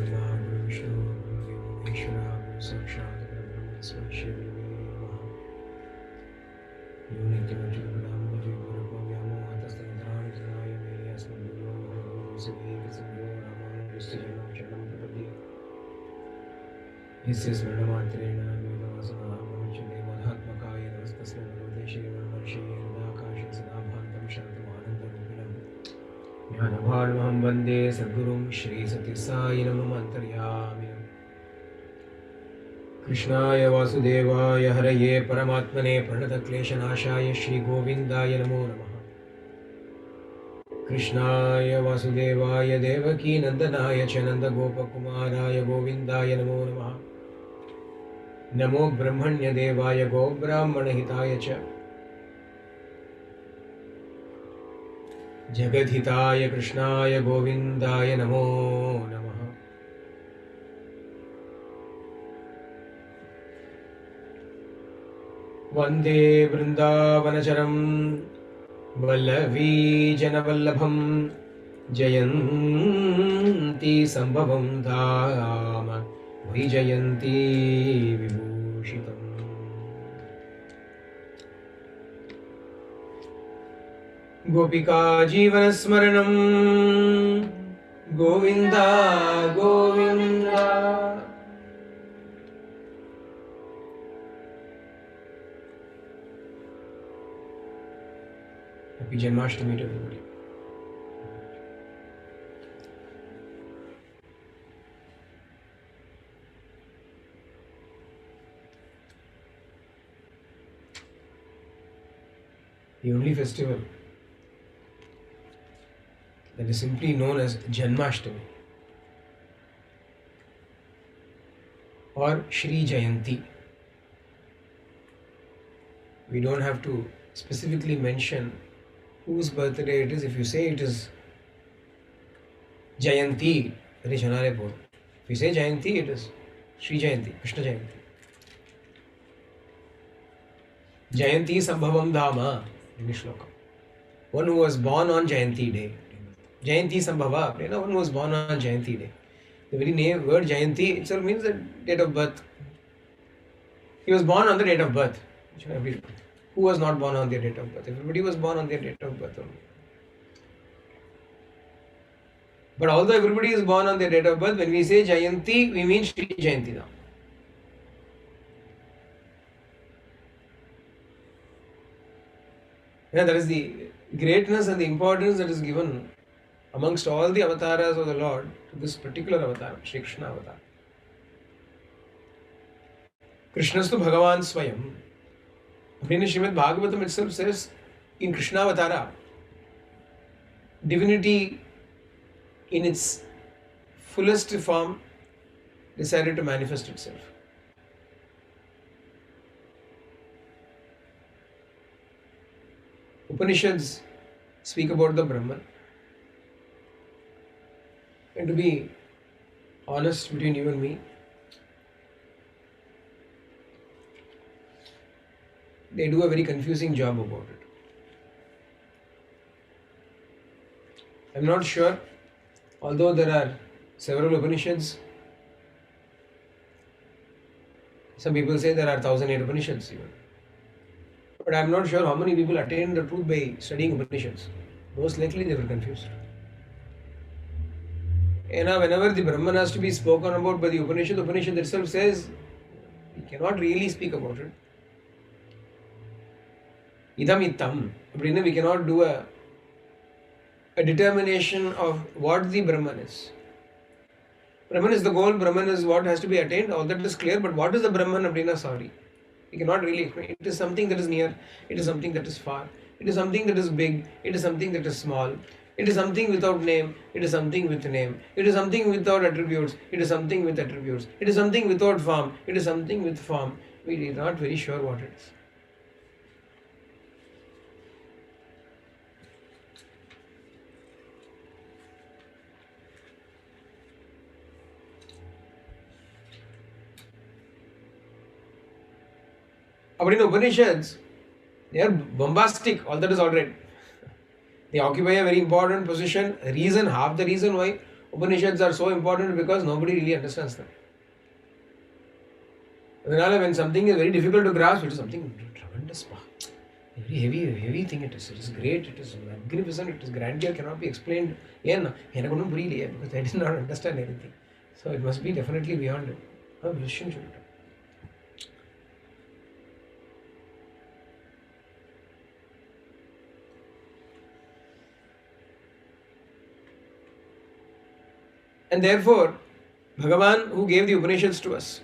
Brahma Guru Vishnu Guru Deveshwara Guru Sakshat Brahma Swashri Namaha Yonityamajit Brahmajit Guru Bhavyamo Hatasthanadrani Janaya Meri Asmaduro Siveka Sindhu Ramana Vistijana Chanam Prapadya Yasya Smarnamatrena Vedavasana Brahmachane Madhatmakaya Navastasya Bhagavate Shri Varmarshe Radhakasha Sadabhantam Shantam Ananda Rupinam Jnanabharvaham Vande Sadgurum Shri Satisai Namam Antaryami Krishnaya Vasudevaya Haraye Paramatmane Pranatakleshanashaya Shri Govindaya Namo Namaha Krishnaya Vasudevaya Devaki Nandanaya Chananda Gopakumaraya Govindaya Namo Namaha Namo Brahmanya Devaya Go Brahmana Hitaya Cha Jagadhitaya Krishnaya Govindaya Namo Namaha Vande Vrindavanacharam Vallavi Janavallabham Jayanti Sambhavam Dhama Vijayanti Vibhushitam Gopika Jivana Smaranam Govinda Govinda Happy Janmāṣṭami to everybody. The only festival that is simply known as Janmāṣṭami or Śrī Jayanti. We don't have to specifically mention whose birthday it is. If you say it is Jayanti, that is Shanare Pur. If you say Jayanti, it is Śrī Jayanti, Kṛṣṇa Janmāṣṭami. Jayanti Sambhavam Dhama, in the shloka. One who was born on Jayanti day. Jayanti Sambhava, one who was born on Jayanti day. The very name, word Jayanti itself means the date of birth. He was born on the date of birth. Who was not born on their date of birth? Everybody was born on their date of birth only. But although everybody is born on their date of birth, when we say Jayanti, we mean Śrī Jayanti now. Yeah, that is the greatness and the importance that is given amongst all the avatars of the Lord to this particular avatar, Shri Krishna avatar. Krishnastu Bhagavan Swayam. Srimad Bhagavatam itself says in Krishna Avatara, divinity in its fullest form decided to manifest itself. Upanishads speak about the Brahman. And to be honest between you and me, they do a very confusing job about it. I'm not sure, although there are several Upanishads, some people say there are 1008 Upanishads even. But I'm not sure how many people attain the truth by studying Upanishads. Most likely they were confused. And now whenever the Brahman has to be spoken about by the Upanishad itself says we cannot really speak about it. Idam ittam. We cannot do a determination of what the Brahman is. Brahman is the goal, Brahman is what has to be attained, all that is clear, but what is the Brahman? Sorry. We cannot really explain. It is something that is near, it is something that is far, it is something that is big, it is something that is small, it is something without name, it is something with name, it is something without attributes, it is something with attributes, it is something without form, it is something with form. We are not very sure what it is. But in Upanishads, they are bombastic, all that is alright. They occupy a very important position. Half the reason why Upanishads are so important because nobody really understands them. When something is very difficult to grasp, it is something tremendous. Very heavy thing it is. It is great, it is magnificent, it is grandeur, cannot be explained. Because I did not understand anything. So it must be definitely beyond it. And therefore, Bhagavan who gave the Upanishads to us,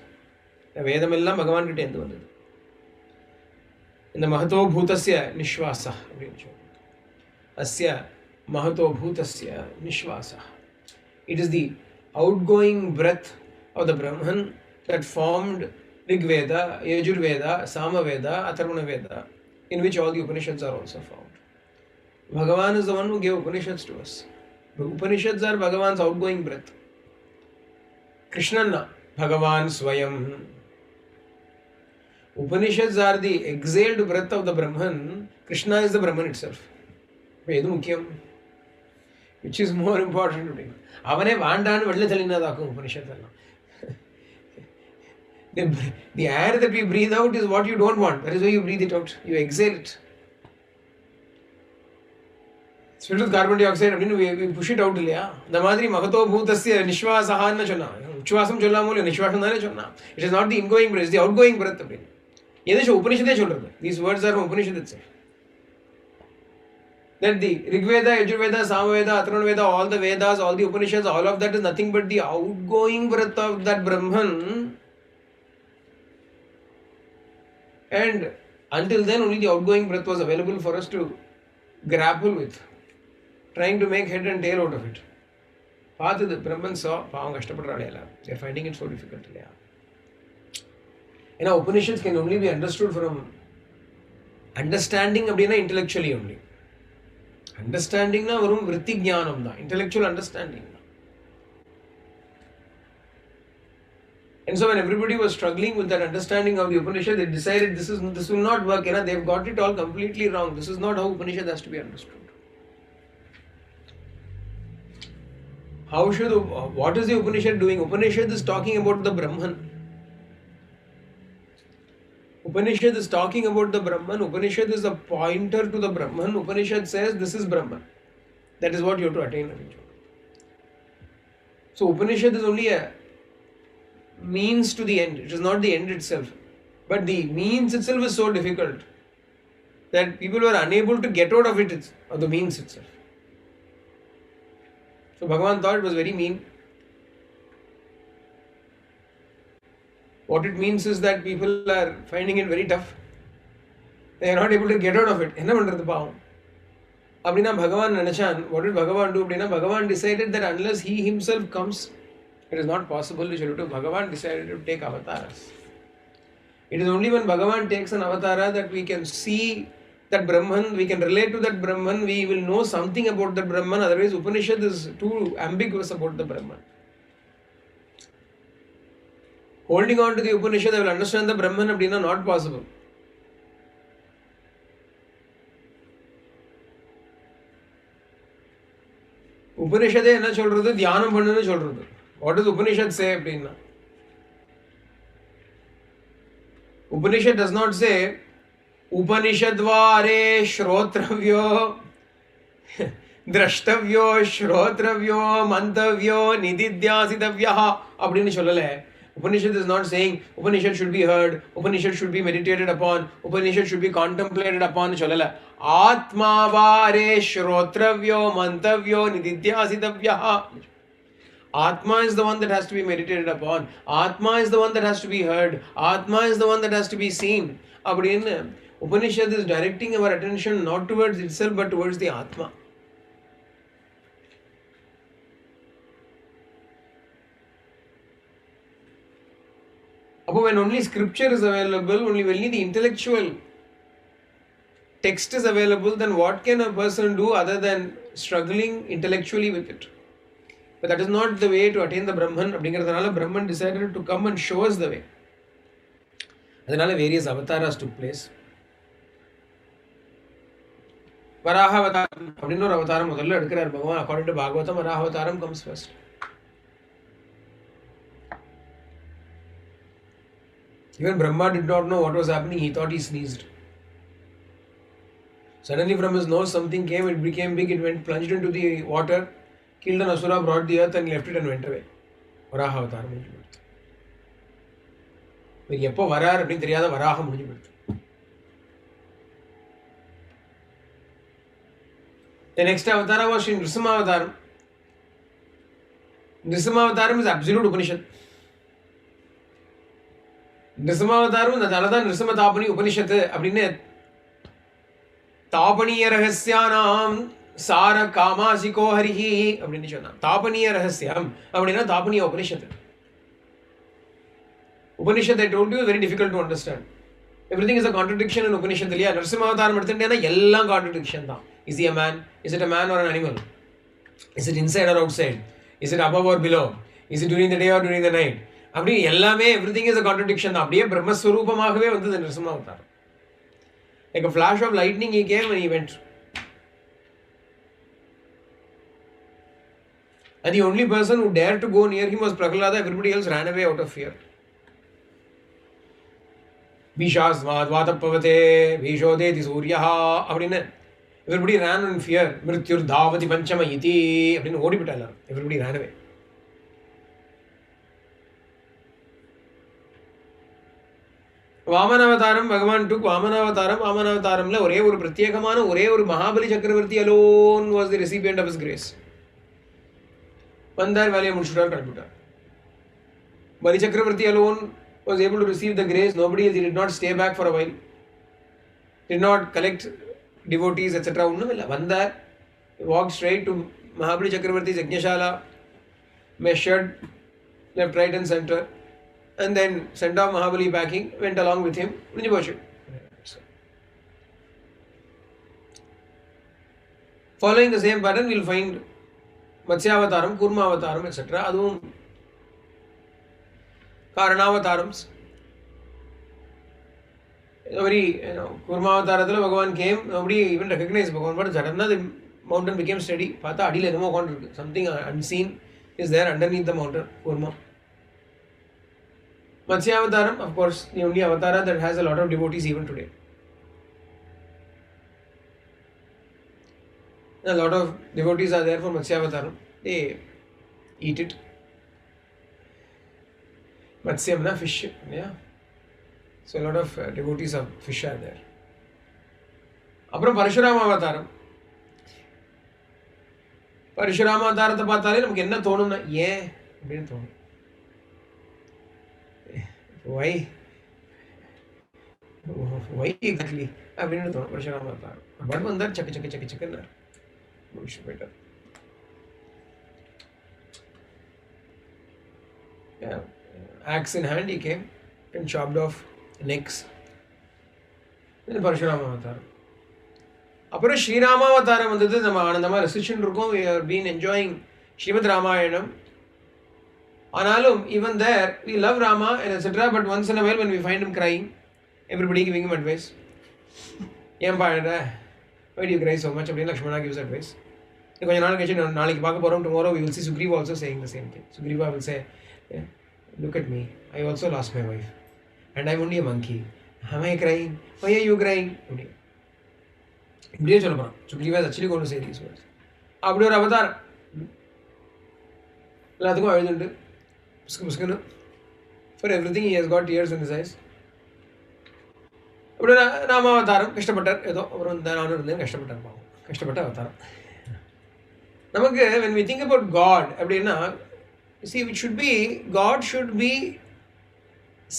the Vedamilla Bhagavan kitte endu vandadu. In the Mahato Bhutasya Nishvasa. Asya Mahato Bhutasya Nishvasa. It is the outgoing breath of the Brahman that formed Rig Veda, Yajur Veda, Sama Veda, Atharvana Veda, in which all the Upanishads are also found. Bhagavan is the one who gave Upanishads to us. The Upanishads are Bhagavan's outgoing breath. Kṛṣṇa Bhagavan Swayam. Upanishads are the exhaled breath of the Brahman. Kṛṣṇa is the Brahman itself. Which is more important today? Avane Vandan Vadlathalinadakum Upanishad. The air that we breathe out is what you don't want. That is why you breathe it out. You exhale it. It's filled with carbon dioxide. We push it out. The Madri Mahato Bhutasya Nishvasahanna Chonna. Uchvasam Cholla Mulu Nishvasam Chonna. It is not the ingoing breath, it's the outgoing breath. These words are from Upanishad itself. That the Rig Veda, Yajur Veda, Sama Veda, Atharvana Veda, all the Vedas, all the Upanishads, all of that is nothing but the outgoing breath of that Brahman. And until then, only the outgoing breath was available for us to grapple with, trying to make head and tail out of it. The Brahman saw, they are finding it so difficult. Upanishads can only be understood from understanding intellectually only. Understanding na varum vritti jnanam da, intellectual understanding. And so when everybody was struggling with that understanding of the Upanishad, they decided this will not work. They've got it all completely wrong. This is not how Upanishad has to be understood. What is the Upanishad doing? Upanishad is talking about the Brahman. Upanishad is talking about the Brahman. Upanishad is a pointer to the Brahman. Upanishad says this is Brahman. That is what you have to attain. So Upanishad is only a means to the end. It is not the end itself. But the means itself is so difficult that people were unable to get out of it, or the means itself. So Bhagavan thought it was very mean. What it means is that people are finding it very tough. They are not able to get out of it. Bhagavan Nanachan, what did Bhagavan do? Bhagavan decided that unless he himself comes, it is not possible to do. Bhagavan decided to take avatars. It is only when Bhagavan takes an avatara that we can see that Brahman, we can relate to that Brahman, we will know something about that Brahman. Otherwise, Upanishad is too ambiguous about the Brahman. Holding on to the Upanishad, I will understand the Brahman, not possible. Upanishad is not Dhyanam Pandana. What does Upanishad say? Upanishad does not say Upanishadvare Shrotravyo Drashtavyo Shrotravyo Mantavyo Nididhyasitavyaha. Upanishad is not saying Upanishad should be heard, Upanishad should be meditated upon, Upanishad should be contemplated upon. Atmavare Shrotravyo Mantavyo Nididhyasitavyaha. Atma is the one that has to be meditated upon. Atma is the one that has to be heard. Atma is the one that has to be seen. Upanishad is directing our attention not towards itself but towards the Atma. When only scripture is available, only the intellectual text is available, then what can a person do other than struggling intellectually with it? But that is not the way to attain the Brahman. Brahman decided to come and show us the way. Various avatars took place. Varaha Avataram, according to Bhagavatam, Varaha Avataram comes first. Even Brahma did not know what was happening. He thought he sneezed. Suddenly from his nose something came, it became big, it went plunged into the water, killed an asura, brought the earth and left it and went away. Varaha avatar முடிஞ்சு போயிடுது. இவர் எப்போ வரார் அப்படின்னு தெரியாத வராகம் முடிஞ்சு போயிடுது. The next avatar was Śrī Nrsimha. Nrsimha is absolute Upanishad. Nrsimha அதனாலதான் Nrsimha தாபனி உபனிஷத்து அப்படின்னு தாபனீய ரகசியானாம் சார காமாசிகோ ஹரிஹி அப்படின்னு சொன்னான். தாபனீய ரகசியம் அப்படின்னா தாபனீய உபனிஷத்து. Upanishad, I told you, very difficult to understand. Everything is a contradiction in Upanishad. இல்லையா? நரசிம்ம அவதாரம் எடுத்துட்டேன்னா எல்லாம் contradiction தான். Is he a man? Is it a man or an animal? Is it inside or outside? Is it above or below? Is it during the day or during the night? அப்படி எல்லாமே everything is a contradiction தான். அப்படியே பிரம்மஸ்வரூபமாகவே வந்தது நரசிம்ம அவதாரம். Like a flash of lightning he came and he went. And the only person who dared to go near him was Prahlada. Everybody else ran away out of fear. Bhishasvad vatapavate vishodeti suryaha அப்படினு everybody ran in fear. Mrityur dhavati panchama iti அப்படினு ஓடிவிட்டாங்க. Everybody ran away. வாமனாவதாரம் பகவான் took வாமனாவதாரம்ல ஒரே ஒரு பிரத்யேகமான ஒரே ஒரு மகாபலி சக்கரவர்த்தி alone was the recipient of his grace. வந்தார், வேலையை முடிச்சுட்டார், கிளம்பிட்டார். பலி சக்கரவர்த்தி alone was able to receive the grace. Nobody else, he did not stay back for a while, did not collect devotees etc. ஒன்றும் இல்லை. வந்தார், walked straight to Mahabali சக்கரவர்த்தி's யஜ்ஞசாலா, measured left, right and center, and then sent off Mahabali packing, went along with him. முடிஞ்சு போச்சு. Following the same pattern, we'll find Matsyavataram, Kurmavataram, etc. அதுவும் Karanavatārams. Very, Kurmavataradala Bhagavan came, nobody even recognized Bhagavan, but suddenly the mountain became steady. Pata adile enamo kondirukku. Something unseen is there underneath the mountain, Kurma. Matsyavataram, of course, the only avatara that has a lot of devotees even today. A lot of devotees are there for Matsyavataram. They eat it. Matsyam na fish, yeah. So a lot of devotees of fish are there. அப்புறம் பரசுராம அவதாரம். பரசுராம அவதாரத்தை பார்த்தாலே நமக்கு என்ன தோணும்னா ஏன் அப்படின்னு தோணும். Why exactly அப்படின்னு தோணும். பரசுராம அவதாரம் பட் வந்தார், சக்கன்னார், முடிச்சு போயிட்டார். Axe in hand he came and chopped off necks. Then Parashurama Avataram. அப்புறம் ஸ்ரீராம அவதாரம் வந்தது. நம்ம ஆனந்தமாக ரசிச்சுட்டு இருக்கோம். We have been enjoying Srimad Ramayanam. ஆனாலும் even there we love Rama and etc. But once in a while when we find him crying, everybody giving him advice. ஏன் பாடுற? Why do you cry so much? அப்படின்னு Lakshmana gives advice. கொஞ்ச நாள் கழிச்சு நாளைக்கு பார்க்க போகிறோம். Tomorrow we will see Sugriva also saying the same thing. Sugriva will say, look at me, I also lost my wife and I'm only a monkey. Am I crying? Why are you crying? இப்படியே சொல்ல போகிறான். Sugriva is actually going to say these words. அப்படி ஒரு அவதாரம் எல்லாத்துக்கும் அழுதுண்டு புஸ்குன்னு for everything he has got tears in his eyes. அப்படி ராமாவதாரம் கஷ்டப்பட்டார். ஏதோ அப்புறம் நானும் இருந்தேன், கஷ்டப்பட்டார். பாவம், கஷ்டப்பட்ட அவதாரம். நமக்கு when we think about God அப்படின்னா, see, God should be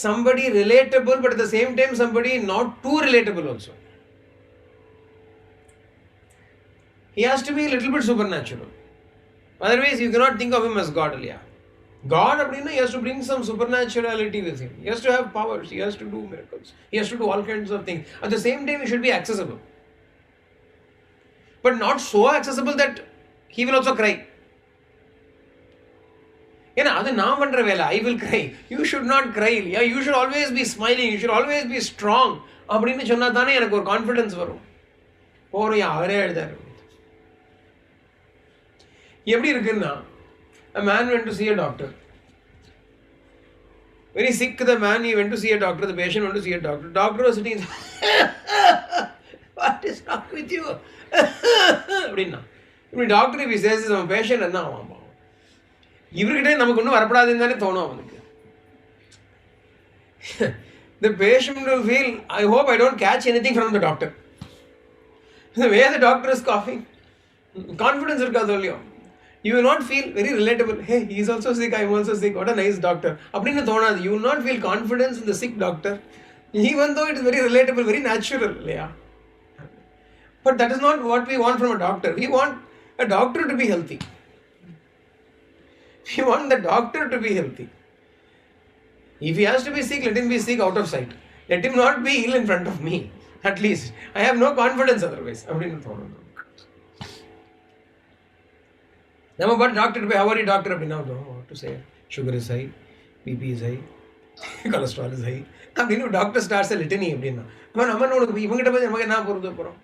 somebody relatable, but at the same time somebody not too relatable also. He has to be a little bit supernatural. Otherwise you cannot think of him as God. God அப்படின்னா he has to bring some supernaturality with him. He has to have powers. He has to do miracles. He has to do all kinds of things. At the same time he should be accessible, but not so accessible that he will also cry. ஏன்னா அது நான் பண்ற வேலை. I will cry. You should not cry. Yeah, you should always be smiling. You should always be strong. அப்படின்னு சொன்னா தானே எனக்கு ஒரு கான்ஃபிடன்ஸ் வரும். போறோம், அவரே எழுதாரு. எப்படி இருக்குன்னா, a man went to see a doctor. Very sick the man, he went to see a doctor, the patient went to see a doctor. Doctor was sitting, what is wrong with you? அப்படின்னா இப்படி doctor இப்படி chase நம்ம patient என்ன ஆகும்? இவர்கிட்ட நமக்கு ஒன்றும் வரப்படாதுன்னு தானே தோணும் அவனுக்கு. The patient will feel, I hope I don't catch anything from the doctor. The way the doctor is coughing, confidence இருக்காது இல்லையோ. You will not feel very relatable. Hey, he is also sick, I am also sick. What a nice doctor. அப்படின்னு தோணாது. You will not feel confidence in the sick doctor, even though it is very relatable, very natural. இல்லையா? But that is not what we want from a doctor. We want a doctor to be healthy. We want the doctor to be healthy. If he has to be sick, let him be sick out of sight. Let him not be ill in front of me. At least. I have no confidence otherwise. அப்படின்னு தோணும். நம்ம but doctor போய் hour doctor அப்படின்னா to say sugar is high, BP is high, cholesterol is high அப்படின்னு doctor starts litany அப்படின்னா நம்ம உனக்கு இவங்ககிட்ட போய் நமக்கு என்ன பொறுத்து போகிறோம்,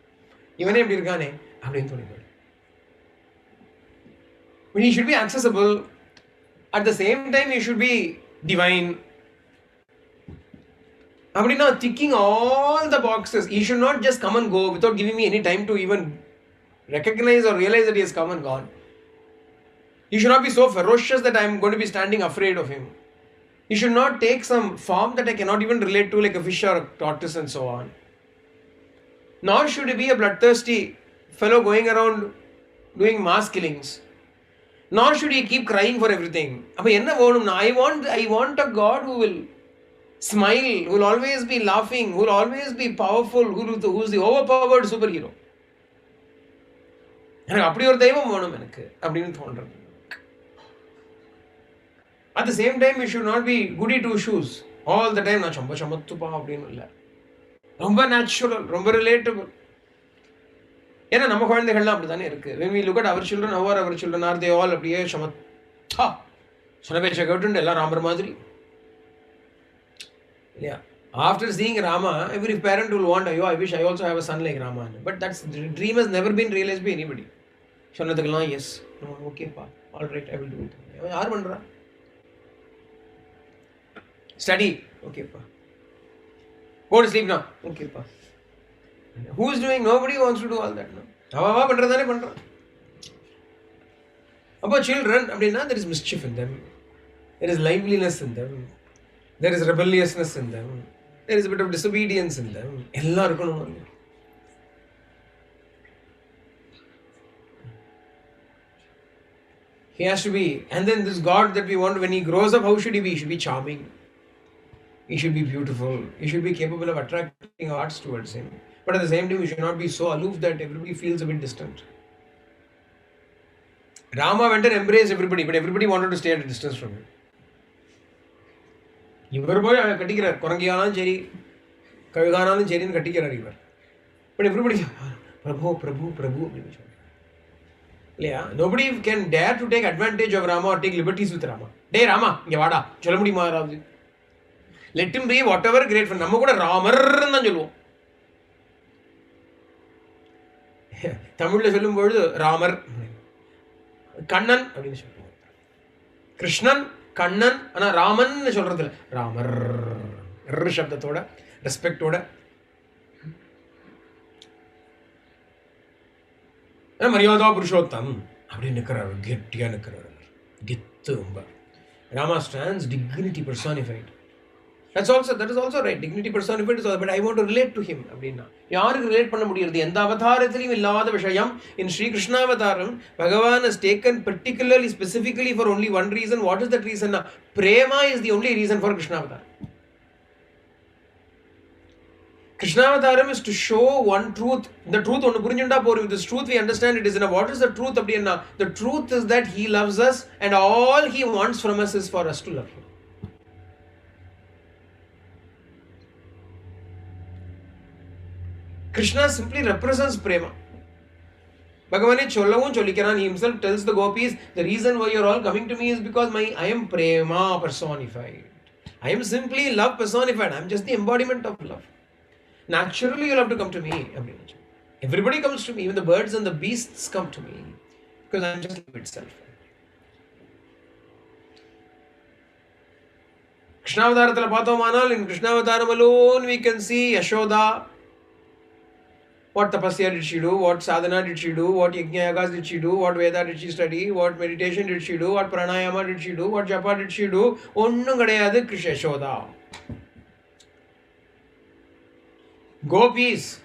இவனே இப்படி இருக்கானே அப்படின்னு தோணிப்போம். He should be accessible. At the same time, he should be divine. அப்படின்னா ticking all the boxes. He should not just come and go without giving me any time to even recognize or realize that he has come and gone. He should not be so ferocious that I am going to be standing afraid of him. He should not take some form that I cannot even relate to, like a fish or a tortoise and so on. Nor should he be a bloodthirsty fellow going around doing mass killings. Nor should he keep crying for everything. I want a God who will smile, who will always be laughing, who will always be powerful, who is the overpowered superhero. எனக்கு அப்படி ஒரு தெய்வம் வேணும் எனக்கு அப்படின்னு தோன்றது. At the same time, we should not be goody two shoes all the time. நான் சமத்துப்பா அப்படின்னு இல்லை, ரொம்ப நேச்சுரல், ரொம்ப ரிலேட்டபிள். ஏன்னா நம்ம குழந்தைகள்லாம் அப்படி தானே இருக்கு. when we look at our children, how are our children? Are they all அப்படியே சமத்தா சொன்ன பேச்சை கேட்டு எல்லாம் ராமர் மாதிரி இல்லையா? After seeing Rama, every parent will want, I wish I also have a son like Rama. But that dream has never been realized by anybody. சொன்னதுக்கெல்லாம் yes, ஓகேப்பா, all right, I will do it. யார் பண்ணுறா? Study, ஓகேப்பா. Go to sleep now, ஓகேப்பா. Who is doing? Nobody wants to do all that. அவா பண்ணுறதானே பண்ணுறான். அப்போ children அப்படின்னா there is mischief in them, there is liveliness in them, there is rebelliousness in them, there is a bit of disobedience in them. எல்லாம் இருக்கணும். He has to be, and then this God that we want, when he grows up, how should he be? He should be charming, he should be beautiful, he should be capable of attracting hearts towards him. But at the same time, he should not be so aloof that everybody feels a bit distant. Rama went and embraced everybody, but everybody wanted to stay at a distance from him. இவர் போய் கட்டிக்கிறார், குரங்கியானாலும் சரி கழுகானாலும் சரின்னு கட்டிக்கிறார் இவர். But everybody பிரபு பிரபு பிரபு அப்படின்னு சொல்றாங்க இல்லையா? nobody can dare to take advantage of Rama or take liberties with Rama. டே ராமா இங்கே வாடா சொல்ல முடியுமா? யாராவது let him be whatever great friend. நம்ம கூட ராமர்ன்னு தான் சொல்லுவோம். தமிழில் சொல்லும் பொழுது ராமர், கண்ணன் அப்படின்னு சொல்லுவோம், கிருஷ்ணன், கண்ணன். ஆனால் ராமன் சொல்றது இல்லை, ராமர் சப்தத்தோட, ரெஸ்பெக்டோட. மரியாதா புருஷோத்தம் அப்படின்னு நிற்கிறார், கெட்டியாக நிற்கிறார், கெத்து ரொம்ப. Rama stands dignity personified. That is also right. Dignity personified is also, but I want to relate to him அப்படின்னா யாருக்கு ரிலேட் பண்ண முடியாது? எந்த அவதாரத்திலையும் இல்லாத விஷயம் in Śrī Kṛṣṇa அவதாரம் Bhagavan has taken particularly, specifically for only one reason. What is that reason? Prema is the only reason for Kṛṣṇa avatar. Kṛṣṇa avataram is to show one truth. The truth ஒன்று புரிஞ்சுண்டா போறோம். With this truth we understand it is enough. What is the truth அப்படின்னா? The truth is that he loves us and all he wants from us is for us to love him. Krishna simply represents prema. Bhagavane chollavum chollikkaran. He himself tells the gopis, the reason why you are all coming to me is because I am prema personified. I am simply love personified. I am just the embodiment of love. Naturally you will have to come to me. Everybody comes to me. Even the birds and the beasts come to me because I am just love itself. Krishnavadarathala paathomanal, in Krishnavadaram alone we can see Yashoda. What tapasya did she do? What sadhana did she do? What yajna yagas did she do? What Veda did she study? What meditation did she do? What pranayama did she do? What japa did she do? Onnum kadayadu Yashoda. Gopis,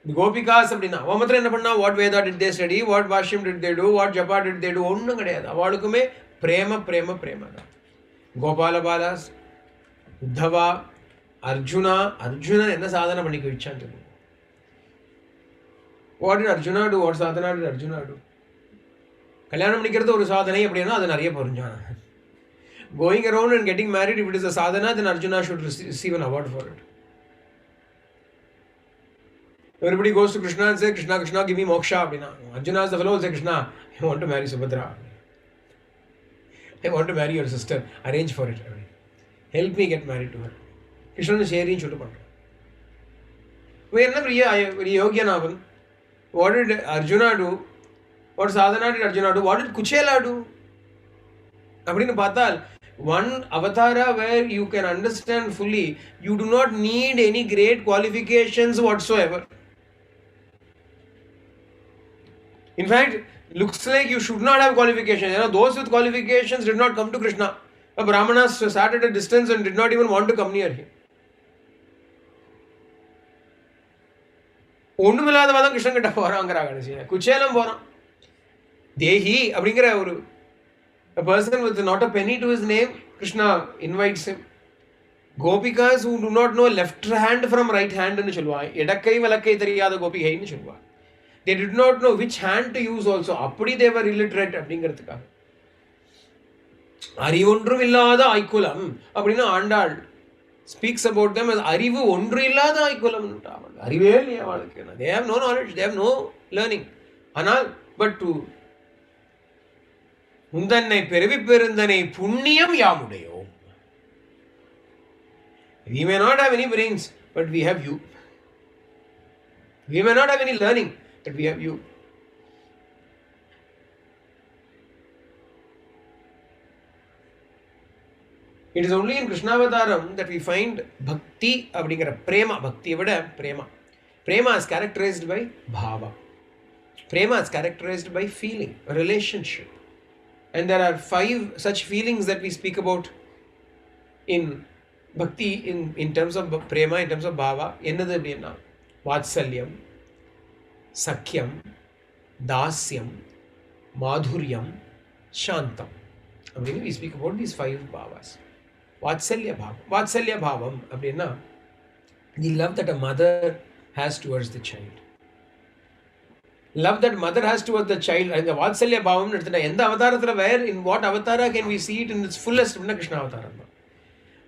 the Gopikas அப்படினா அவ மாத்திரம் என்ன பண்ணா? What Veda did they study? What Bhashyam did they do? What japa did they do? ஒன்னும் கிடையாது. அவளுக்குமே பிரேம தான். கோபால பாலாஸ், உத்தவா, அர்ஜுனன் என்ன சாதனை பண்ணிக்க வச்சான்னு சொல்லுங்க. What did Arjuna do? What sadhana did Arjuna do? கல்யாணம் பண்ணிக்கிறது ஒரு சாதனை அப்படின்னா அது நிறைய புரிஞ்சான. Going around and getting married, if it is a sadhana, then Arjuna should receive an award for it. Everybody goes to Krishna and says, Krishna, give me moksha. Arjuna is the fellow who says, Krishna, I want to marry Subhadra. I want to marry your sister. Arrange for it. Help me get married to her. Krishna is sharing Chutupan. We are not very Yogya. What did Arjuna do? What sadhana did Arjuna do? What did Kuchela do? Appadinu paathal, one avatara where you can understand fully, you do not need any great qualifications whatsoever. In fact, looks like you should not have qualifications. Those with qualifications did not come to Krishna. A Brahmana sat at a distance and did not even want to come near him. ஒண்ணுமில்லாதவதான் Krishnan கிட்ட போறாங்கிறாங்க கடைசியா. குச்சேலம் போறான். தேஹி அப்படிங்கிற ஒரு a person with not a penny to his name, Krishna invites him. Gopikas who do not know left hand from right hand ன்னு சொல்லுவாங்க. இடக்கை வலக்கை தெரியாத கோபிகைன்னு சொல்லுவாங்க. They did not know which hand to use also. அப்படி they were illiterate அப்படிங்கிறதுக்காக. அறிவொன்றும் இல்லாத ஐக்குலம் அப்படின்னு Andal speaks about them as அறிவு ஒன்று இல்லாத ஐக்குலம். அறிவே இல்லையா வாழ்க்கை. They have no knowledge, they have no learning. ஆனால் but to முந்தன்னை பெருவி பெருந்தனை புண்ணியம் யாமுடையோம். We may not have any brains, but we have you. We may not have any learning, but we have you. It is only in Krishnavadaram that we find bhakti அப்படிங்கிற பிரேமா. பக்தியை விட Prema. Prema is characterized by bhava. Prema is characterized by feeling, a relationship. And there are 5 such feelings that we speak about in bhakti, in terms of prema, in terms of bhava. Ennadhu appadina? Vatsalyam, Sakyam, Dasyam, Madhuryam, Shantam. Appadina we speak about these 5 bhavas. Vatsalya bhavam appadina the love that a mother has towards the child. Love that mother has towards the child. And the Vatsalya bhavam endha avatarathala, where in what avatara can we see it in its fullest? Krishna avataram.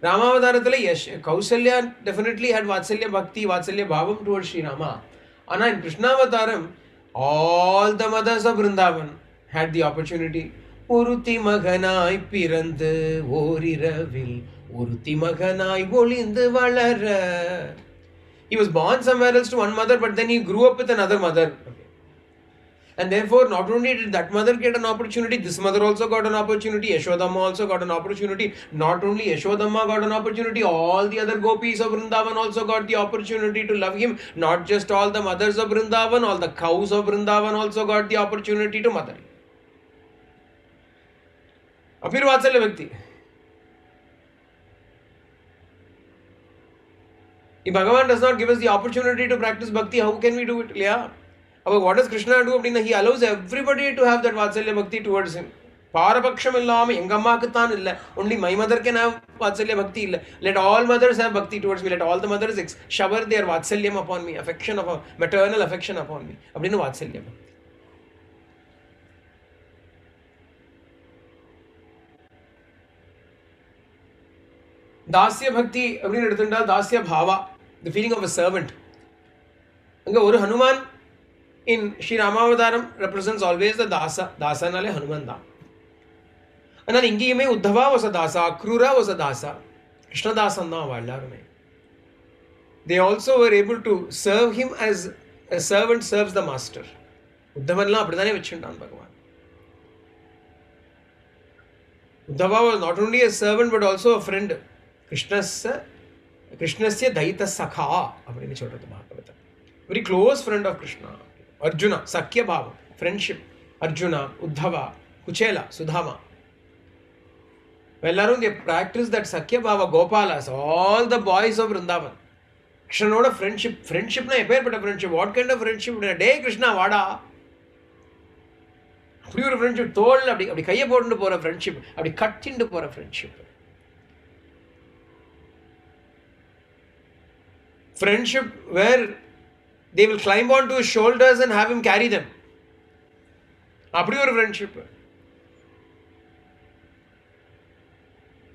Rama avatarathala, yes, Kausalya definitely had Vatsalya bhakti, Vatsalya bhavam towards Sri Rama. Ana in Krishna avataram, all the mothers of Vrindavan had the opportunity. Uruti maganai pirandu oriravil, Uruti maganai olindu valara. He was born somewhere else to one mother, but then he grew up with another mother. And therefore, not only did that mother get an opportunity, this mother also got an opportunity, Yashodamma also got an opportunity. Not only Yashodamma got an opportunity, all the other gopis of Vrindavan also got the opportunity to love him. Not just all the mothers of Vrindavan, all the cows of Vrindavan also got the opportunity to mother him. Apir Vatsalya Bhakti. If Bhagavan does not give us the opportunity to practice bhakti, how can we do it? Yeah. But what does Krishna do? He allows everybody to have that Vatsalya Bhakti towards him. Parapaksham illama engammakuthan illa. Only my mother can have Vatsalya Bhakti illa. Let all mothers have bhakti towards me. Let all the mothers shower their Vatsalyam upon me, affection upon, maternal affection upon me. Appadina Vatsalya Bhakti. Dasya Bhakti, appadina edutunda Dasya Bhava, the feeling of a servant. Anga oru Hanuman in Śrī Ramavadaram represents always the Dasa. Dasa nale Hanuman da. And then ingiyume Uddhava was a Dasa, Krura was a Dasa, Krishna Dasan da vallarume. They also were able to serve him as a servant serves the master. Uddhavanla appadane vechundan Bhagavan. Uddhava was not only a servant but also a friend. Krishnasya Daita Sakha அப்படின்னு சொல்றது Bhagavatam. Very close friend of Krishna. Arjuna, Sakya Bhava, friendship. Arjuna, Uddhava, Kuchela, Sudhama. Well, they practice that Sakya Bhava, Gopalas, all the boys of Vrindavan. Krishna friendship. Friendship na appear but a friendship. What kind of friendship? Day Krishna Vada. அப்படி ஒரு friendship தோல் அப்படி கையை போட்டு போகிற friendship, அப்படி கட்டிண்டு போகிற friendship. Friendship where they will climb onto his shoulders and have him carry them. அப்படி ஒரு ஃப்ரெண்ட்ஷிப்.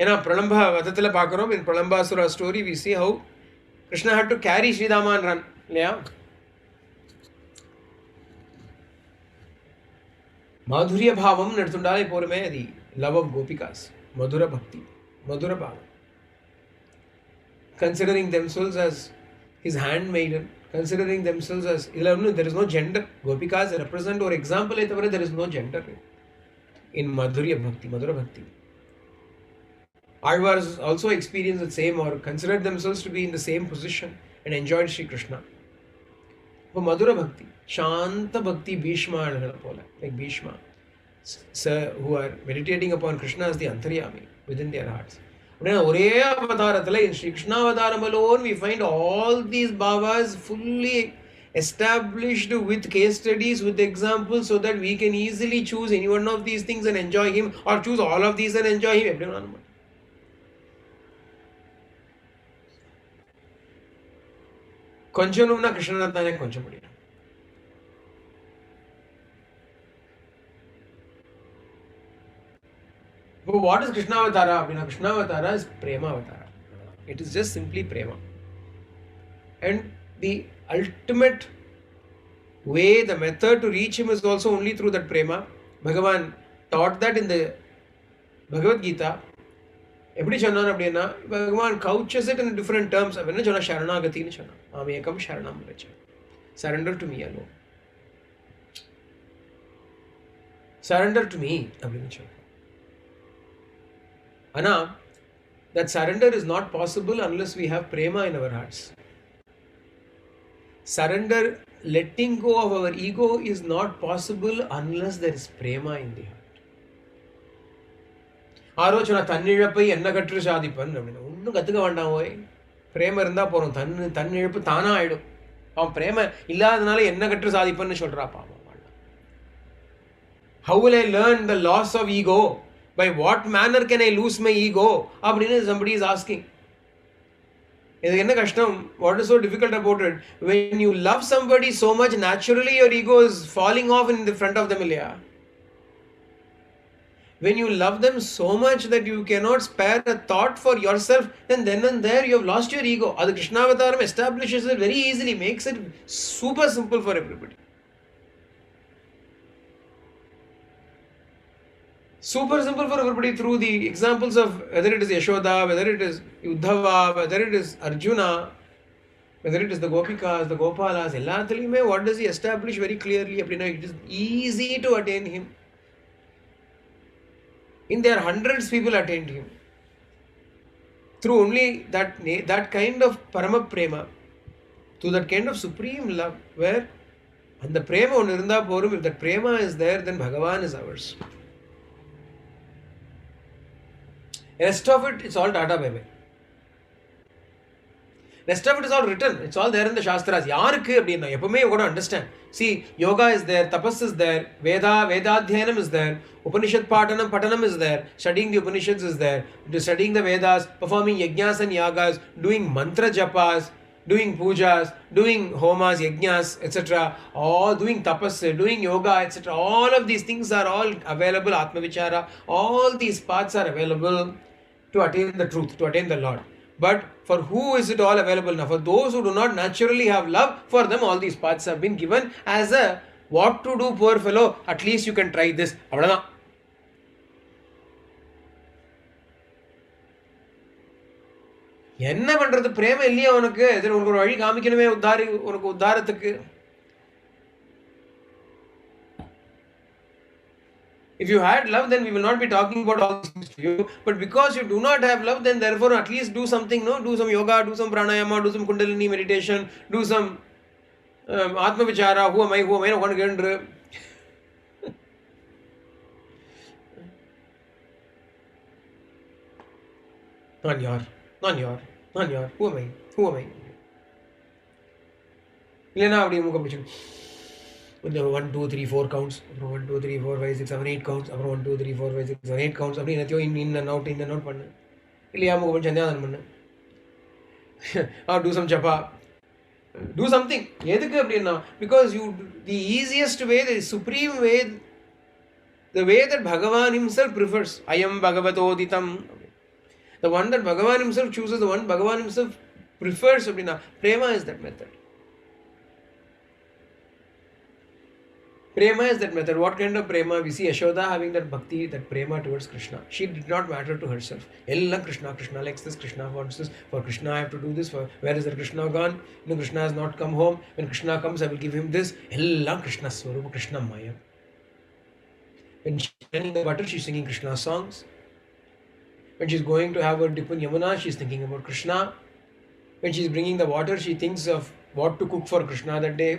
ஏன்னா பிரளம்பா வதத்தில் பார்க்குறோம். In Pralambasura story we see how Krishna had to carry Sridama and run. இல்லையா? మాధుర్య భావం నడుతుండాలి పోరమే. అది లవ్ ఆఫ్ గోపికాస్, మధుర భక్తి, మధుర భావం. Considering themselves as his hand maiden, considering themselves as ఇలా దెర్ ఇస్ నో జెండర్. గోపికాస్ రిప్రజెంట్ ఒక ఎగ్జాంపుల్ అయితే వరకు there is no gender in మాధుర్య భక్తి, మధుర భక్తి. Alvars also experienced the same or considered themselves to be in the same position and enjoyed Sri Krishna. For Madhura Bhakti, Shanta Bhakti Bhishma, like Bhishma, who are meditating upon Krishna as the Antaryami within their hearts. In Sri Krishna Avataram alone, we find all these bhavas fully established with case studies, with examples, so that we can easily choose any one of these things and enjoy him, or choose all of these and enjoy him. Everyone. కొంచెం కృష్ణరత్నాన్ని కొంచెం முடியும். But what is Krishna Avatara? Krishna Avatara is Prema Avatara. It is just simply Prema. And the ultimate way, the method to reach him is also only through that Prema. Bhagavan taught that in the Bhagavad Gita. எப்படி சொன்னான் அப்படின்னா, Bhagavan couches it in different terms. அவன் என்ன சொன்னா? சரணாகத்தின்னு சொன்னான். ஆமேகம் சரணம் வச்சு, surrender to me alone, surrender to me அப்படின்னு சொன்னான். ஆனால் that surrender is not possible unless we have prema in our hearts. Surrender, letting go of our ego is not possible unless there is prema in the heart. ஆரோச்சனா தன்னிழப்பை என்ன கற்று சாதிப்பன் அப்படின்னு ஒன்றும் கற்றுக்க வேண்டாம். போய் பிரேம இருந்தால் போகிறோம். தன்னிழப்பு தானாக ஆகிடும். அவன் பிரேம இல்லாதனால என்ன கற்று சாதிப்பன்னு சொல்கிறாப்பா. How will I learn the loss of ego? By what manner can I lose my ego? அப்படின்னு somebody is asking. இதுக்கு என்ன கஷ்டம்? What is so difficult about it? When you love somebody so much, naturally your ego is falling off in the front of them, இல்லையா? When you love them so much that you cannot spare a thought for yourself, then and there you have lost your ego. Adu Krishna Avataram establishes it very easily, makes it super simple for everybody. Super simple for everybody through the examples of whether it is Yashoda, whether it is Uddhava, whether it is Arjuna, whether it is the Gopikas, the Gopalas, ellathiliyume what does he establish very clearly? Appadina it is easy to attain him. In their hundreds people attained him through only that kind of parama prema, through that kind of supreme love, where and the prema on irundha porum. If that prema is there, then Bhagavan is ours. Rest of it, it's all tata bye bye. Rest of it is all written. It's all there in the Shastras. Yarukku appadina eppume you got to understand. See, yoga is there, tapas is there, Vedadhyanam is there, Upanishad Patanam is there, studying the Upanishads is there, studying the Vedas, performing yajnas and yagas, doing mantra japas, doing pujas, doing homas, yajnas, etc. All doing tapas, doing yoga, etc. All of these things are all available, Atmavichara. All these paths are available to attain the truth, to attain the Lord. But for who is it all available now? For those who do not naturally have love, for them all these paths have been given as a what to do, poor fellow, at least you can try this. Avladhaan. என்ன பண்றது? பிரேம இல்லையா உனக்கு? உனக்கு ஒரு வழி காமிக்கணுமே உனக்கு உத்தாரத்துக்கு. If you had love, then we will not be talking about all these things to you. But because you do not have love, then therefore at least do something, no? Do some yoga, do some pranayama, do some kundalini meditation, do some atma vichara. Who am I? Who am I? No one can. Not your. Who am I? Who am I? இல்லைனா அப்படி மூக்க பிடிச்சிடும். இந்த 1 2 3 4 counts, அப்புறம் 1 2 3 4 5 6 7 8 counts, அப்புறம் 1 2 3 4 5 6 7 8 counts அப்படி என்னத்தையோ in and out பண்ணு. இல்லையா மூக்க பிடிச்சி சந்தியாதனம் பண்ணு. Do some japa, do something. எதுக்கு அப்படின்னா, because you the easiest way, the supreme way, the way that Bhagavan himself prefers. Ayam Bhagavatoditam. The one that Bhagavan himself chooses, the one Bhagavan himself prefers. அப்படின்னா prema is that method. Prema is that method. What kind of prema? We see Yashoda having that bhakti, that prema towards Krishna. She did not matter to herself. Ella Krishna, Krishna likes this, Krishna wants this. For Krishna I have to do this. For where is the Krishna gone? No, Krishna has not come home. When Krishna comes, I will give him this. Ella Krishna Swarupa, Krishna Maya. When she's singing the butter, she's singing Krishna songs. When she's going to have her dip in Yamuna, she's thinking about Krishna. When she's bringing the water, she thinks of what to cook for Krishna that day.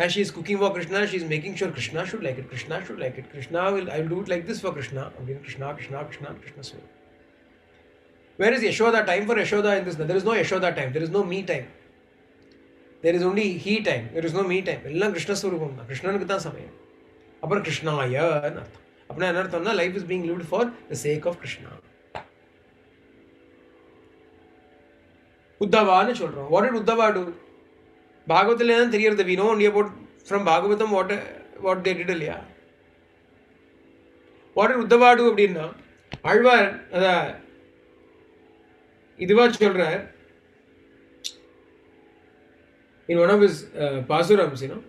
As she's cooking for Krishna, she's making sure Krishna should like it. Krishna should like it. I'll do it like this for Krishna. Krishna. Where is Yashoda? Time for Yashoda in this? There is no Yashoda time. There is no me time. There is only he time. There is no me time. Ella Krishna Swarupam. Krishna nukku dhaan samayam. Apar Krishnaya anartham. Apna anartham na life is being lived for the sake of Krishna. Uddhava nu solrom. What did Uddhava do? Bhagavathil enna theriyadhu. We know only about from Bhagavatam what they did இல்லையா. What did Uddhava do அப்படின்னா, ஆழ்வார் அத இதுவா சொல்றார் in one of his pasurams, you know.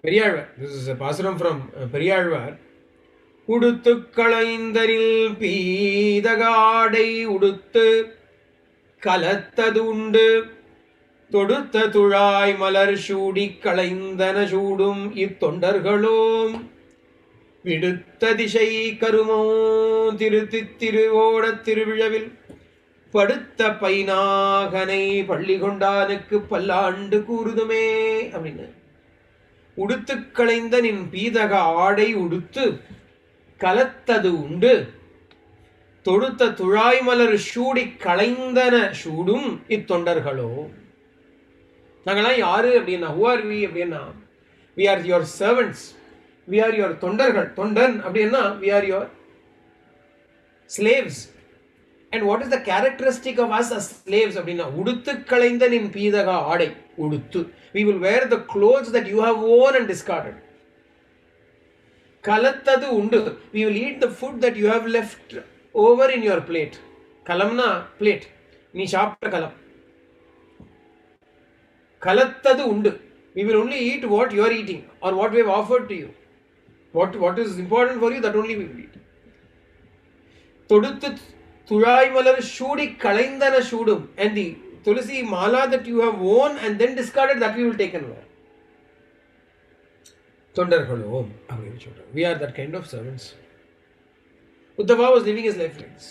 Periyazhwar, this is a pasuram from Periyazhwar. உடுத்து களைந்தரில் பீதகாடை உடுத்து கலத்தது உண்டு, தொடுத்த துழாய் மலர் சூடி களைந்தன சூடும் இத்தொண்டர்களோம், விடுத்த திசை கருமோ திருவோட திருவிழவில் படுத்த பைனாகனை பள்ளி கொண்டானுக்கு பல்லாண்டு கூறுதுமே அப்படின்னு. உடுத்து களைந்த நின் பீதக ஆடை உடுத்து கலத்தது உண்டு, தொடுத்த துழாய் மலர் சூடி களைந்தன சூடும் இத்தொண்டர்களோ. நாங்களாம் யாரு அப்படின்னா, who are we அப்படின்னா, we are your servants, we are your தொண்டர்கள். தொண்டன் அப்படின்னா we are your slaves. And what is the characteristic of us as slaves அப்படின்னா, உடுத்து களைந்த நின் பீதக ஆடை உடுத்து. We will wear the clothes that you have worn and discarded. கலத்தது உண்டு. We will eat the food that you have left over in your plate. கலம்னா plate. நீ சாப்பிட்ட கலம். கலத்தது உண்டு. We will only eat what you are eating or what we have offered to you. What is important for you, that only we will eat. தொடுத்து துழாய் மலர் சூடி களைந்தன சூடும். And the tulsi mala that you have worn and then discarded, that we will take and wear. தொண்டர்களோம் அப்படின்னு சொல்றாங்க. We are that kind of servants. Uddhava was living his life like this.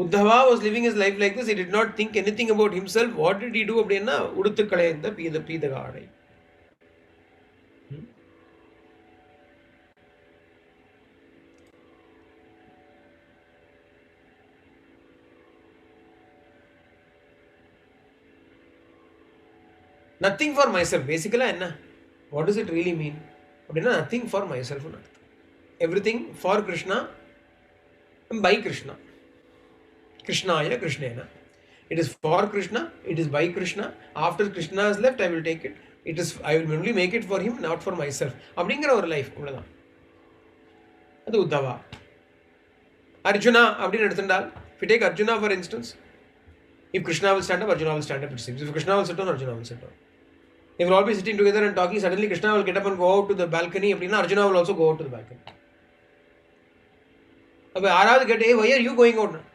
Uddhava was living his life like this. He did not think anything about himself. What did he do அப்படின்னா, உடுத்து களைந்த பீதக ஆடை. Nothing for myself. Basically என்ன, what does it really mean அப்படின்னா, nothing for myself. Everything for Krishna and by Krishna. Krishnaya Krishnena. It is for Krishna, it is by Krishna. After Krishna has left, I will take it. I will only make it for him, not for myself. அப்படிங்கிற ஒரு life அவ்வளவுதான். அது உத்தவா. அர்ஜுனா அப்படின்னு எடுத்துட்டால், if you take Arjuna for instance, if Krishna will stand up, Arjuna will stand up, it seems. If Krishna will sit down, Arjuna will sit down. They will all be sitting together and talking. Suddenly Krishna will get up and go out to the balcony. அப்படின்னா Arjuna will also go out to the balcony. அப்போ யாராவது கேட்டு, why are you going out now?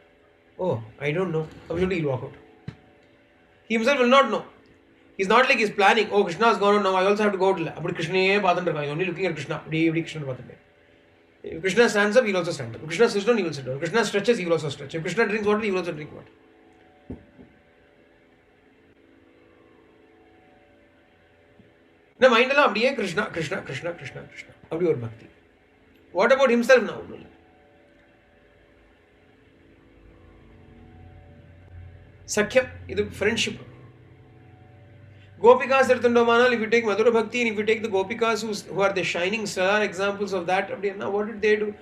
Oh, I don't know. Absolutely, he'll walk out. He himself will not know. He's not like he's planning, oh, Krishna has gone on now, I also have to go to But Krishna is only looking at Krishna. If Krishna stands up, he will also stand up. If Krishna sits down, he will sit down. If Krishna stretches, he will also stretch. If Krishna drinks water, he will also drink water. Now, mind is Krishna, Krishna, Krishna, Krishna, Krishna. Bhakti. What about himself now? Sakhyam, this is friendship. Gopikas, if you take Madhura Bhakti and if you take the Gopikas who are the shining stellar examples of that, what did they do?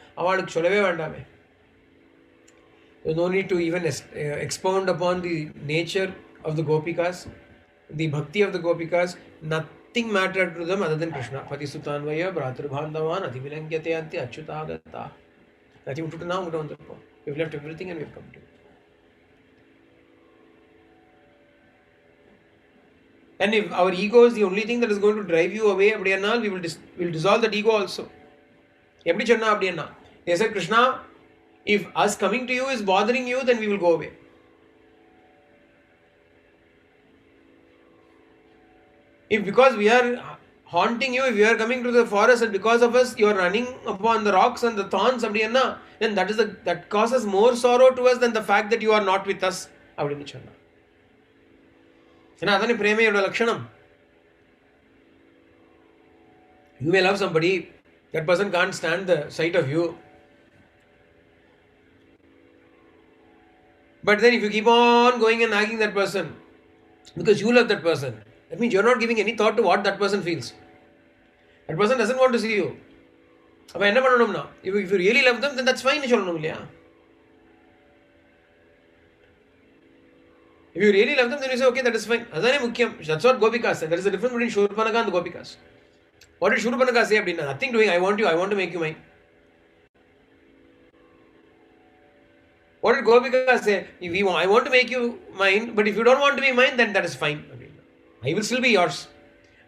There's no need to even expound upon the nature of the Gopikas, the Bhakti of the Gopikas. Nothing mattered to them other than Krishna. Patisutanvaya, Bhratrabhandhavan, Adhivilangyate Anti, Achyutagata. Nothing to now. We've left everything and we've come to it. And if our ego is the only thing that is going to drive you away, we will dissolve that ego also. They said, Krishna, if us coming to you is bothering you, then we will go away. If because we are haunting you, if you are coming to the forest and because of us you are running upon the rocks and the thorns, then that causes more sorrow to us than the fact that you are not with us. You may love somebody, that person can't stand the sight of you. But then if you keep on going and nagging that person, because you love that person, that means you're not giving any thought to what that person feels. That person doesn't want to see you. If you really love them, then that's fine. If you really love them, then you say, okay, that is fine. That's what Gopikas said. There is a difference between Shurpanaka and the Gopikas. What did Shurpanaka say? Nothing doing, I want to make you mine. What did Gopika say? I want to make you mine, but if you don't want to be mine, then that is fine. I will still be yours.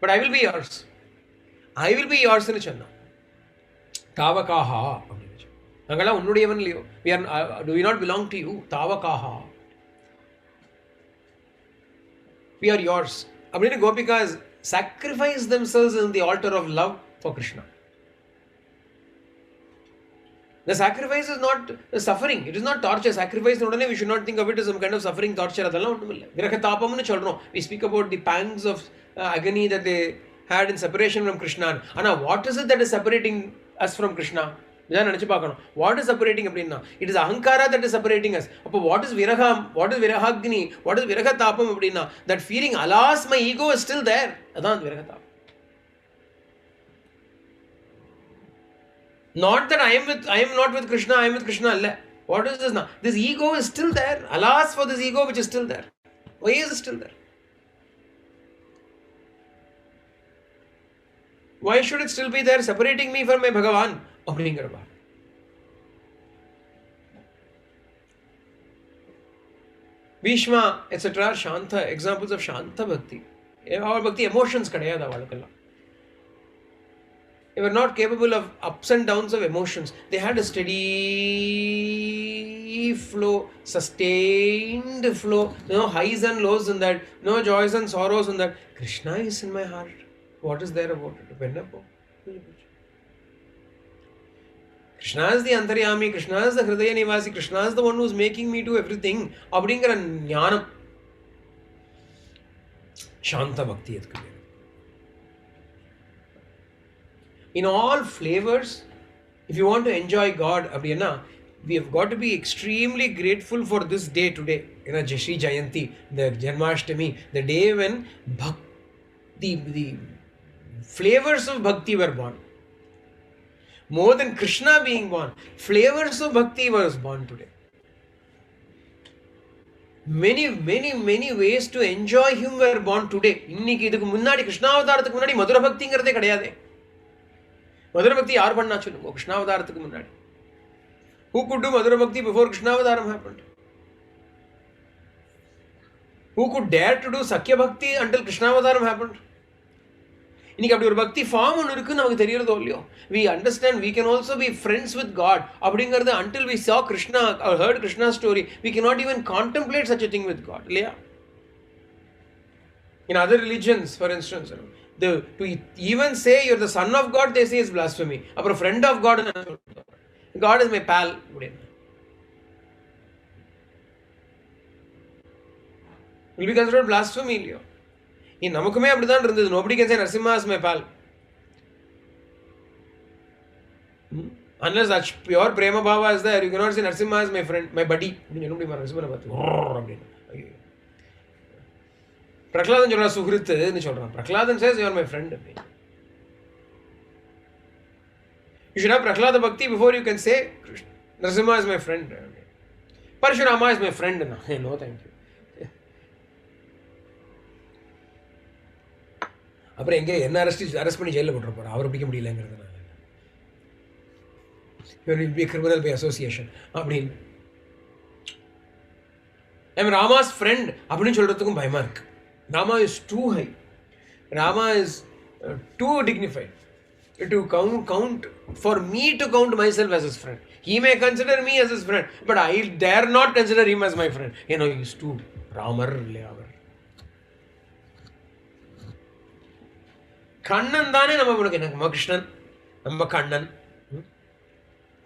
But I will be yours. I will be yours in Channa. Tavakaha. Do we not belong to you? Tavakaha. We are yours. Gopikas sacrifice themselves in the altar of love for Krishna. The sacrifice is not suffering. It is not torture. Sacrifice, we should not think of it as some kind of suffering, torture. We speak about the pangs of agony that they had in separation from Krishna. Anna, what is it that is separating us from Krishna? What is separating? It is ahankara that is separating us. What is viraha? What is virahagni? What is virahatapam? That feeling, alas, my ego is still there. Not that I am not with Krishna, I am with Krishna. What is this now? This ego is still there. Alas for this ego which is still there. Why is it still there? Why should it still be there, separating me from my Bhagavan? Bhishma, etc. Shanta, examples of Shanta Bhakti. Our Bhakti emotions kadayada. They were not capable of ups and downs of emotions. They had a steady flow, sustained flow, no highs and lows in that, no joys and sorrows in that. Krishna is in my heart. What is there about it? Krishna is the Antaryami, Krishna is the Hridaya Nivasi, Krishna is the one who is making me do everything. Abdingara Jnanam. Shanta Bhakti. In all flavors, if you want to enjoy God, we have got to be extremely grateful for this day today. Śrī Jayanti, the Janmāṣṭami, the day when the flavors of Bhakti were born. More than Krishna being born, flavors of Bhakti was born today. Many ways to enjoy Him were born today. Krishna avatarathu munnadi Madhura Bhakti ingiradhe kadayade. Madhura Bhakti yaar panna solungo Krishna avatarathu munnadi. Who could do Madhura Bhakti before Krishna avataram happened? Who could dare to do Sakhya Bhakti until Krishna avataram happened? Bhakti form we understand we can also be friends with God. Until we saw Krishna or heard Krishna's story, we cannot even contemplate such a thing with God. In other religions, for instance, to even say you're the son of God, they say is blasphemy. A friend of God, God is my pal. Will be considered blasphemy. In Namakume Abdhan, nobody can say Narasimha is my pal. Unless that's pure Prema Bhava is there, you cannot say Narasimha is my friend, my buddy. Prahladan Jora Suhrit, Prahladan says you are my friend. You should have Prahlada Bhakti before you can say Narasimha is my friend. Parashurama is my friend. No, thank you. அப்புறம் எங்கே என்ன arrest பண்ணி ஜெயிலில் போட்டுற போகிறோம், அவரை பிடிக்க முடியலங்கிறதுனால will be criminal by association அப்படின்னு. ஐம் ராமாஸ் ஃப்ரெண்ட் அப்படின்னு சொல்கிறதுக்கும் பயமாக இருக்குது. Rama is too high, Rama is too dignified to count for me to count myself as his friend. He may consider me as his friend, but I dare not consider him as my friend. He is too Ramar. Kannan தானே நம்ம உங்களுக்கு நம்ம கிருஷ்ணன், நம்ம கண்ணன்,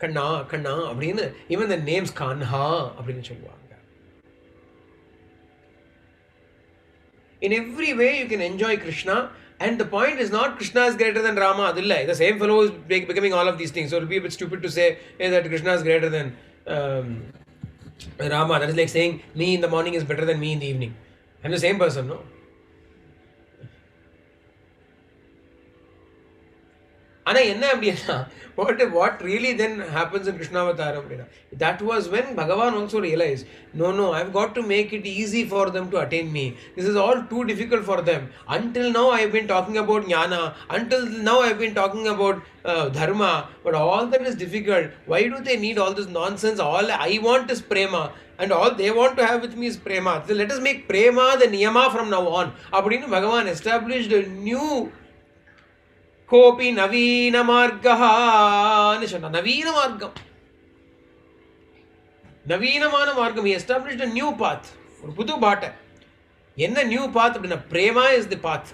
கண்ணா கண்ணா அப்படின்னு. even the names Kanha அப்படின்னு சொல்லுவாங்க. In every way you can enjoy Krishna, and the point is not Krishna is greater than Rama. The same fellow is becoming all of these things. So it will be a bit stupid to say that Krishna is greater than Rama. That is like saying me in the morning is better than me in the evening. I'm the same person, no? Ana enna appadina, what really then happens in Krishna Avataram? That was when Bhagavan also realized, no, I've got to make it easy for them to attain me. This is all too difficult for them. Until now I've been talking about jnana, until now I've been talking about dharma, but all that is difficult. Why do they need all this nonsense? All I want is prema, and all they want to have with me is prema. So let us make prema the niyama from now on. Appadinu Bhagavan established a new Kopi Navina Margaha Navina Margam. Navina Mana Margam. He established a new path. Pudu Bata. In the new path, Prema is the path.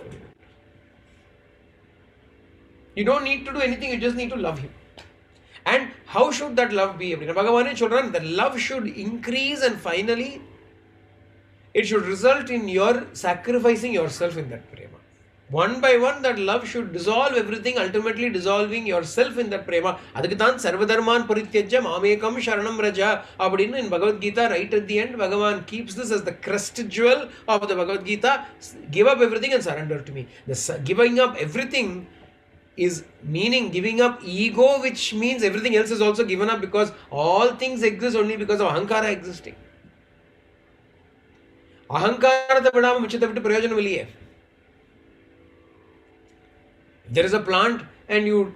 You don't need to do anything, you just need to love him. And how should that love be? Bhagavan children, the love should increase, and finally it should result in your sacrificing yourself in that prema. One by one, that love should dissolve everything, ultimately dissolving yourself in that prema. Adukithan sarvadharman parityajya mamekam sharanam raja. Abadinu in Bhagavad Gita, right at the end, Bhagavan keeps this as the crest jewel of the Bhagavad Gita. Give up everything and surrender to me. The giving up everything is meaning giving up ego, which means everything else is also given up, because all things exist only because of ahankara existing. Ahankarata vidama michita vittu prayojanam illiye. There is a plant and you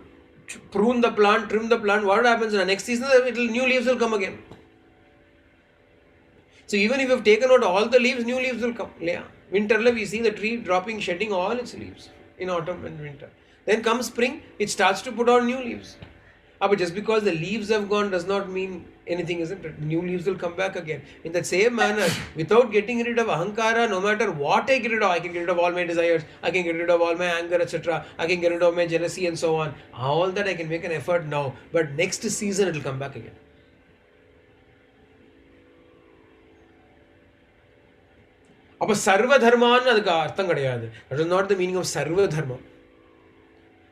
prune the plant, trim the plant, what happens in the next season? New leaves will come again. So even if you have taken out all the leaves, new leaves will come. Winter, we see the tree dropping, shedding all its leaves in autumn and winter. Then comes spring, it starts to put on new leaves. But just because the leaves have gone does not mean anything, isn't it? New leaves will come back again. In that same manner, without getting rid of ahankara, no matter what I get rid of, I can get rid of all my desires, I can get rid of all my anger, etc. I can get rid of my jealousy and so on. All that I can make an effort now, but next season it will come back again. Appa sarva dharman adukku artham kadiyadu. That is not the meaning of sarva dharma.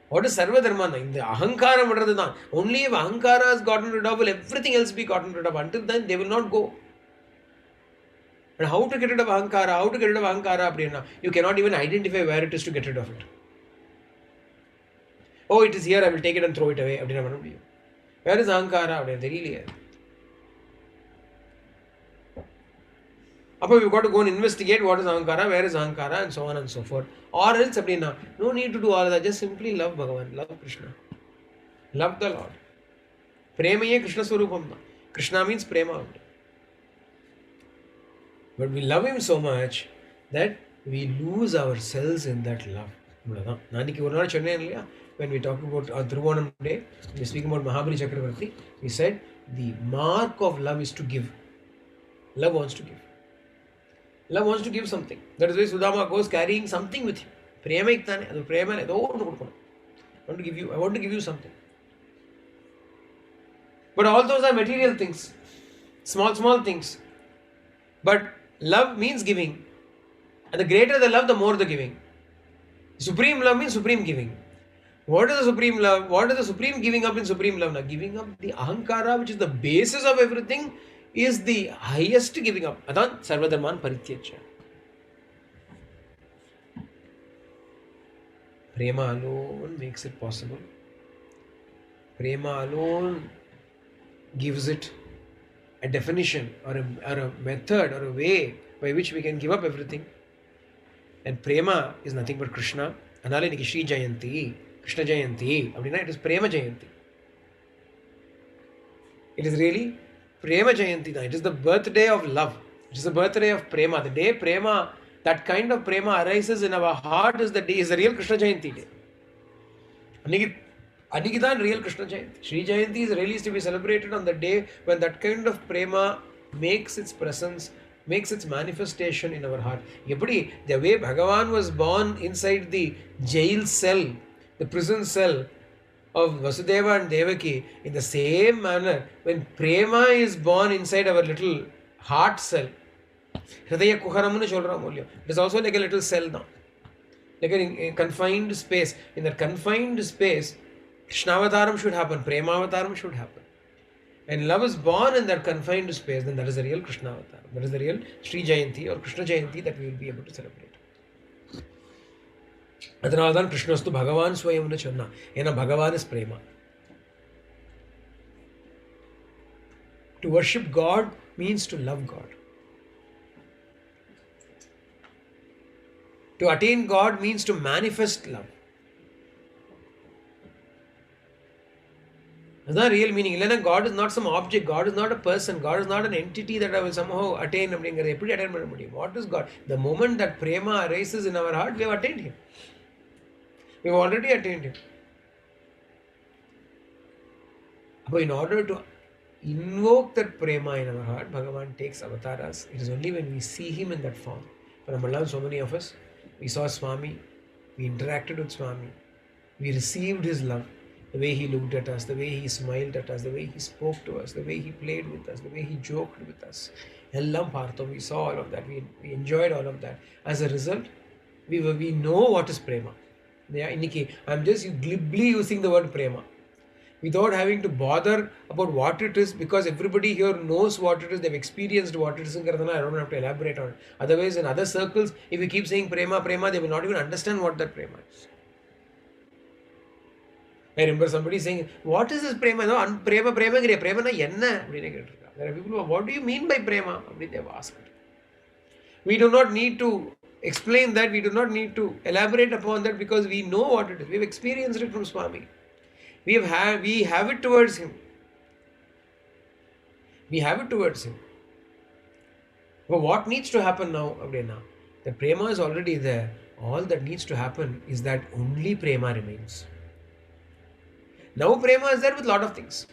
What is sarva dharma? In the ahankara vadradhu dhaan. Only if ahankara is gotten rid of, will everything else be gotten rid of. Until then, they will not go. And how to get rid of ahankara? How to get rid of ahankara? You cannot even identify where it is to get rid of it. Oh, it is here, I will take it and throw it away. Where is ahankara? We've got to go and investigate what is ahankara, where is ahankara, and so on and so forth. Or else, no need to do all of that. Just simply love Bhagavan, love Krishna. Love the Lord. Prema ye Krishna Swarupam. Krishna means prema. But we love him so much that we lose ourselves in that love. When we talk about Dhruvanam Day, we speak about Mahabali Chakravarti, we said the mark of love is to give. Love wants to give. Love wants to give something. That is why Sudama goes carrying something with him. Prema iktane, adu prema edo ondu kodukonu. I want to give you something. But all those are material things, small things. But love means giving. And the greater the love, the more the giving. Supreme love means supreme giving. What is the supreme love? What is the supreme giving up in supreme love? Now, giving up the ahankara, which is the basis of everything, is the highest giving up. Adan sarvadharman parityaja. Prema alone makes it possible. Prema alone gives it a definition or a method or a way by which we can give up everything. And prema is nothing but Krishna. Anale niki Śrī Jayanti, Kṛṣṇa Janmāṣṭami. Abdina, it is Prema Jayanti. It is really Prema Jayanti. It is the birthday of love. It is the birthday of Prema. The day Prema, that kind of Prema arises in our heart is the day, is the real Kṛṣṇa Jayanti day. Anikidan real Kṛṣṇa Jayanti. Śrī Jayanti is really to be celebrated on the day when that kind of Prema makes its presence, makes its manifestation in our heart. The way Bhagavan was born inside the jail cell, the prison cell of Vasudeva and Devaki, in the same manner, when Prema is born inside our little heart cell, it is also like a little cell now, like a confined space. In that confined space, Krishnavataram should happen, Premavataram should happen. And love is born in that confined space, then that is the real Krishna avatar. That is the real Śrī Jayanti or Kṛṣṇa Jayanti that we will be able to celebrate. Adanadan Krishnastu Bhagavan Swayamna Channa. Ena Bhagavan is Prema. To worship God means to love God. To attain God means to manifest love. That's not real meaning. God is not some object. God is not a person. God is not an entity that I will somehow attain. What is God? The moment that Prema arises in our heart, we have attained Him. We have already attained Him. But in order to invoke that Prema in our heart, Bhagavan takes avatars. It is only when we see Him in that form. For Ramadan, so many of us, we saw Swami, we interacted with Swami, we received His love. The way He looked at us, the way He smiled at us, the way He spoke to us, the way He played with us, the way He joked with us. We saw all of that. We enjoyed all of that. As a result, we know what is Prema. I'm just glibly using the word Prema without having to bother about what it is, because everybody here knows what it is, they've experienced what it is. I don't have to elaborate on it. Otherwise, in other circles, if we keep saying Prema, Prema, they will not even understand what that Prema is. I remember somebody saying, what is this Prema? No, Prema na yenna? There are people who are, what do you mean by Prema? They have asked. We do not need to explain that. We do not need to elaborate upon that, because we know what it is. We have experienced it from Swami. We have it towards Him. We have it towards Him. But what needs to happen now? The Prema is already there. All that needs to happen is that only Prema remains. Now Prema is there with a lot of things.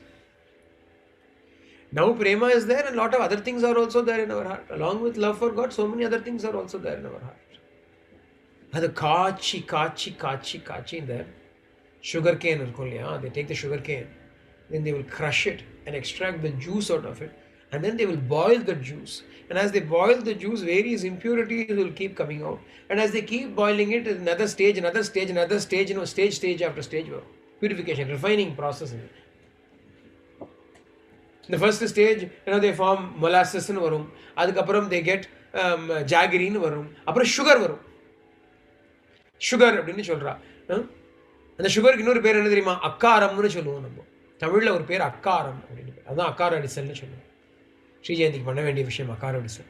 Now Prema is there and a lot of other things are also there in our heart. Along with love for God, so many other things are also there in our heart. And the kachi in there. Sugar cane, they take the sugar cane, then they will crush it and extract the juice out of it, and then they will boil the juice. And as they boil the juice, various impurities will keep coming out. And as they keep boiling it, another stage, stage after stage, purification, refining process. In the first stage, they form molasses in varum. Adukappuram they get jaggery in varum. Appuram sugar varum. Sugar அப்படினு சொல்றா. அந்த சுகருக்கு இன்னொரு பேர் என்ன தெரியுமா? அக்காரம்னு சொல்லுவோம் நம்ம. தமிழ்ல ஒரு பேர் அக்காரம் அப்படினு. அதான் அக்கார அடிசல்னு சொல்லுவோம். ஸ்ரீ ஜெயந்திக்கு பண்ண வேண்டிய விஷயம் அக்கார அடிசல்.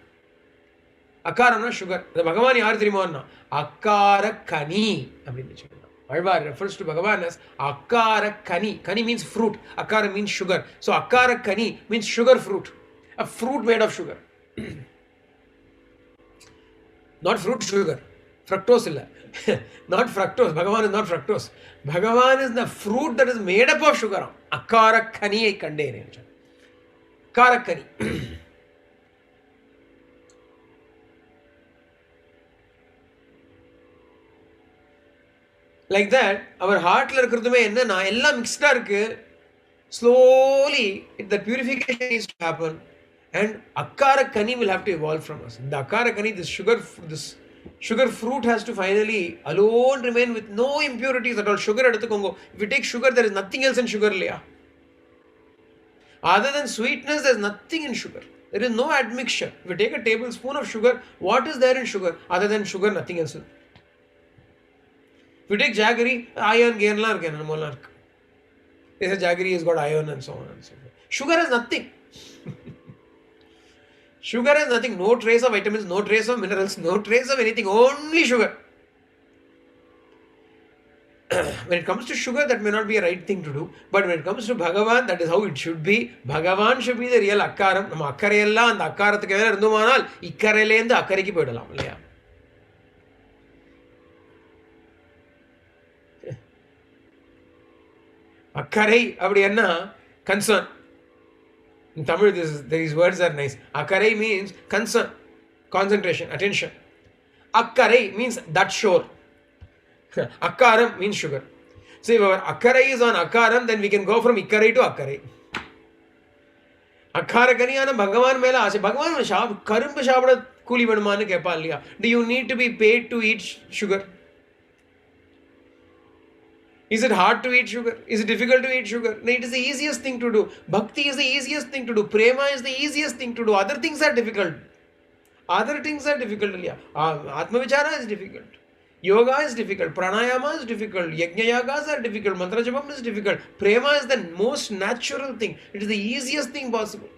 அக்காரம்னா சுகர். அந்த பகவான் யார் தெரியுமான்னா அக்கார கனி அப்படினு சொல்லுவோம். Alvar refers to Bhagavan as Akara Kani. Kani means fruit. Akara means sugar. So Akara Kani means sugar fruit. A fruit made of sugar. Not fruit sugar. Fructose illa. Not fructose. Bhagavan is not fructose. Bhagavan is the fruit that is made up of sugar. Akara Kani I kande. Akara Kani. Like that, our heart la irukradhume enna na ella mixed ah irukku. Slowly that purification needs to happen, and akara kani will have to evolve from us. The akara kani, this sugar fruit has to finally alone remain with no impurities at all. Sugar edutukongo. If you take sugar, there is nothing else in sugar liya. Other than sweetness, there is nothing in sugar. There is no admixture. If you take a tablespoon of sugar, what is there in sugar? Other than sugar, nothing else. If you take jaggery, iron gain la irukku, mola irukku. They say jaggery has got iron and so on and so forth. Sugar has nothing. Sugar has nothing. No trace of vitamins, no trace of minerals, no trace of anything. Only sugar. When it comes to sugar, that may not be a right thing to do. But when it comes to Bhagavan, that is how it should be. Bhagavan should be the real akkaram. நம்ம அக்கறையெல்லாம் அந்த அக்காரத்துக்கு வேற இருந்தோமானால் இக்கரையிலேருந்து அக்கறைக்கு போயிடலாம் இல்லையா? அக்கறை அப்படி என்ன? Concern. In Tamil, these words are nice. Akkarai means concern, concentration, attention. Akkarai means that shore. Akkaram means sugar. So if our akkarai is on akkaram, then we can go from ikkarai to akkarai. Akkarakaniyana Bhagavan mela aase. Bhagavan karumbu saapda கூலி வேணுமான்னு கேட்பா இல்லையா? Do you need to be paid to eat sugar? Is it hard to eat sugar? Is it difficult to eat sugar? No, it is the easiest thing to do. Bhakti is the easiest thing to do. Prema is the easiest thing to do. Other things are difficult. Atma Vichara is difficult. Yoga is difficult. Pranayama is difficult. Yajna yagas are difficult. Mantra Japam is difficult. Prema is the most natural thing. It is the easiest thing possible.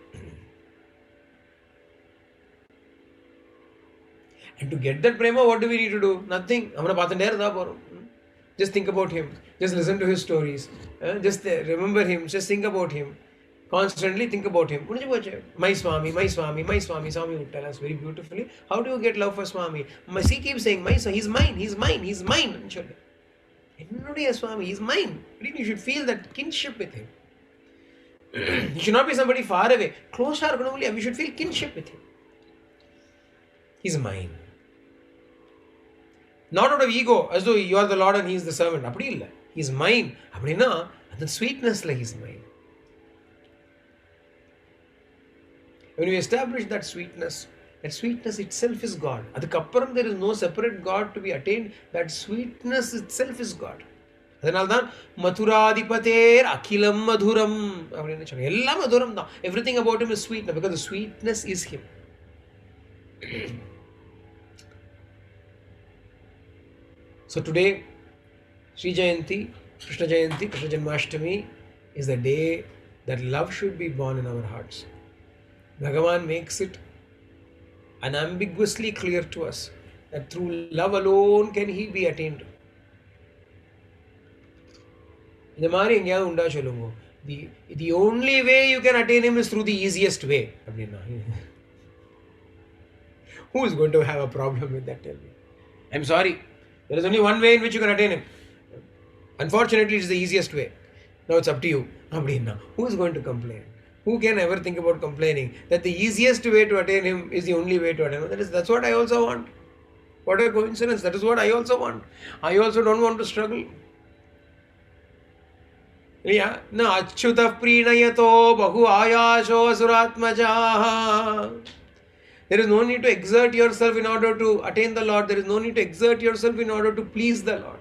And to get that prema, what do we need to do? Nothing. Just think about him. Just listen to his stories. Just remember him. Just think about him. Constantly think about him. My Swami, my Swami, my Swami. Swami would tell us very beautifully. How do you get love for Swami? He keeps saying, my Swami, he's mine, he's mine, he's mine. Swami, he's mine. You should feel that kinship with him. He should not be somebody far away. Close only. We should feel kinship with him. He's mine. Not out of ego, as though you are the Lord and he is the servant. He's mine. And the sweetness like he's mine. When we establish that sweetness itself is God. Adukapparam there is no separate God to be attained. That sweetness itself is God. Adanaldan Mathuradipater Akhilam Madhuram. Ella Madhuram da. Everything about him is sweet because the sweetness is him. So today, Śrī Jayanti, Kṛṣṇa Jayanti, Kṛṣṇa Janmāṣṭami is the day that love should be born in our hearts. Bhagavan makes it unambiguously clear to us that through love alone can he be attained. The only way you can attain him is through the easiest way. Who is going to have a problem with that? Tell me. I'm sorry. There is only one way in which you can attain him. Unfortunately, it is the easiest way. Now it's up to you. Who is going to complain? Who can ever think about complaining that the easiest way to attain him is the only way to attain him? That's what I also want. What a coincidence. That is what I also want. I also don't want to struggle. Yeah. Na achyuta prinayato bahu ayasho suratmajaha. There is no need to exert yourself in order to attain the Lord. There is no need to exert yourself in order to please the Lord.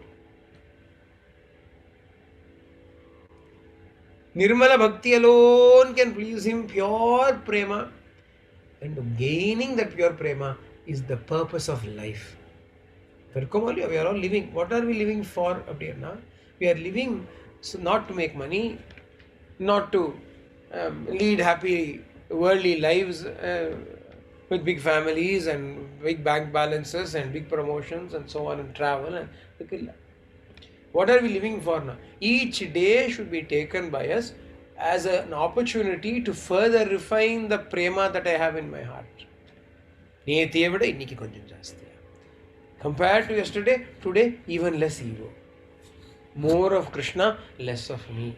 Nirmala Bhakti alone can please him, pure prema. And gaining that pure prema is the purpose of life. We are all living. What are we living for? We are living not to make money, not to lead happy worldly lives with big families and big bank balances and big promotions and so on and travel. And what are we living for now? Each day should be taken by us as an opportunity to further refine the prema that I have in my heart. Compared to yesterday, today even less ego. More of Krishna, less of me.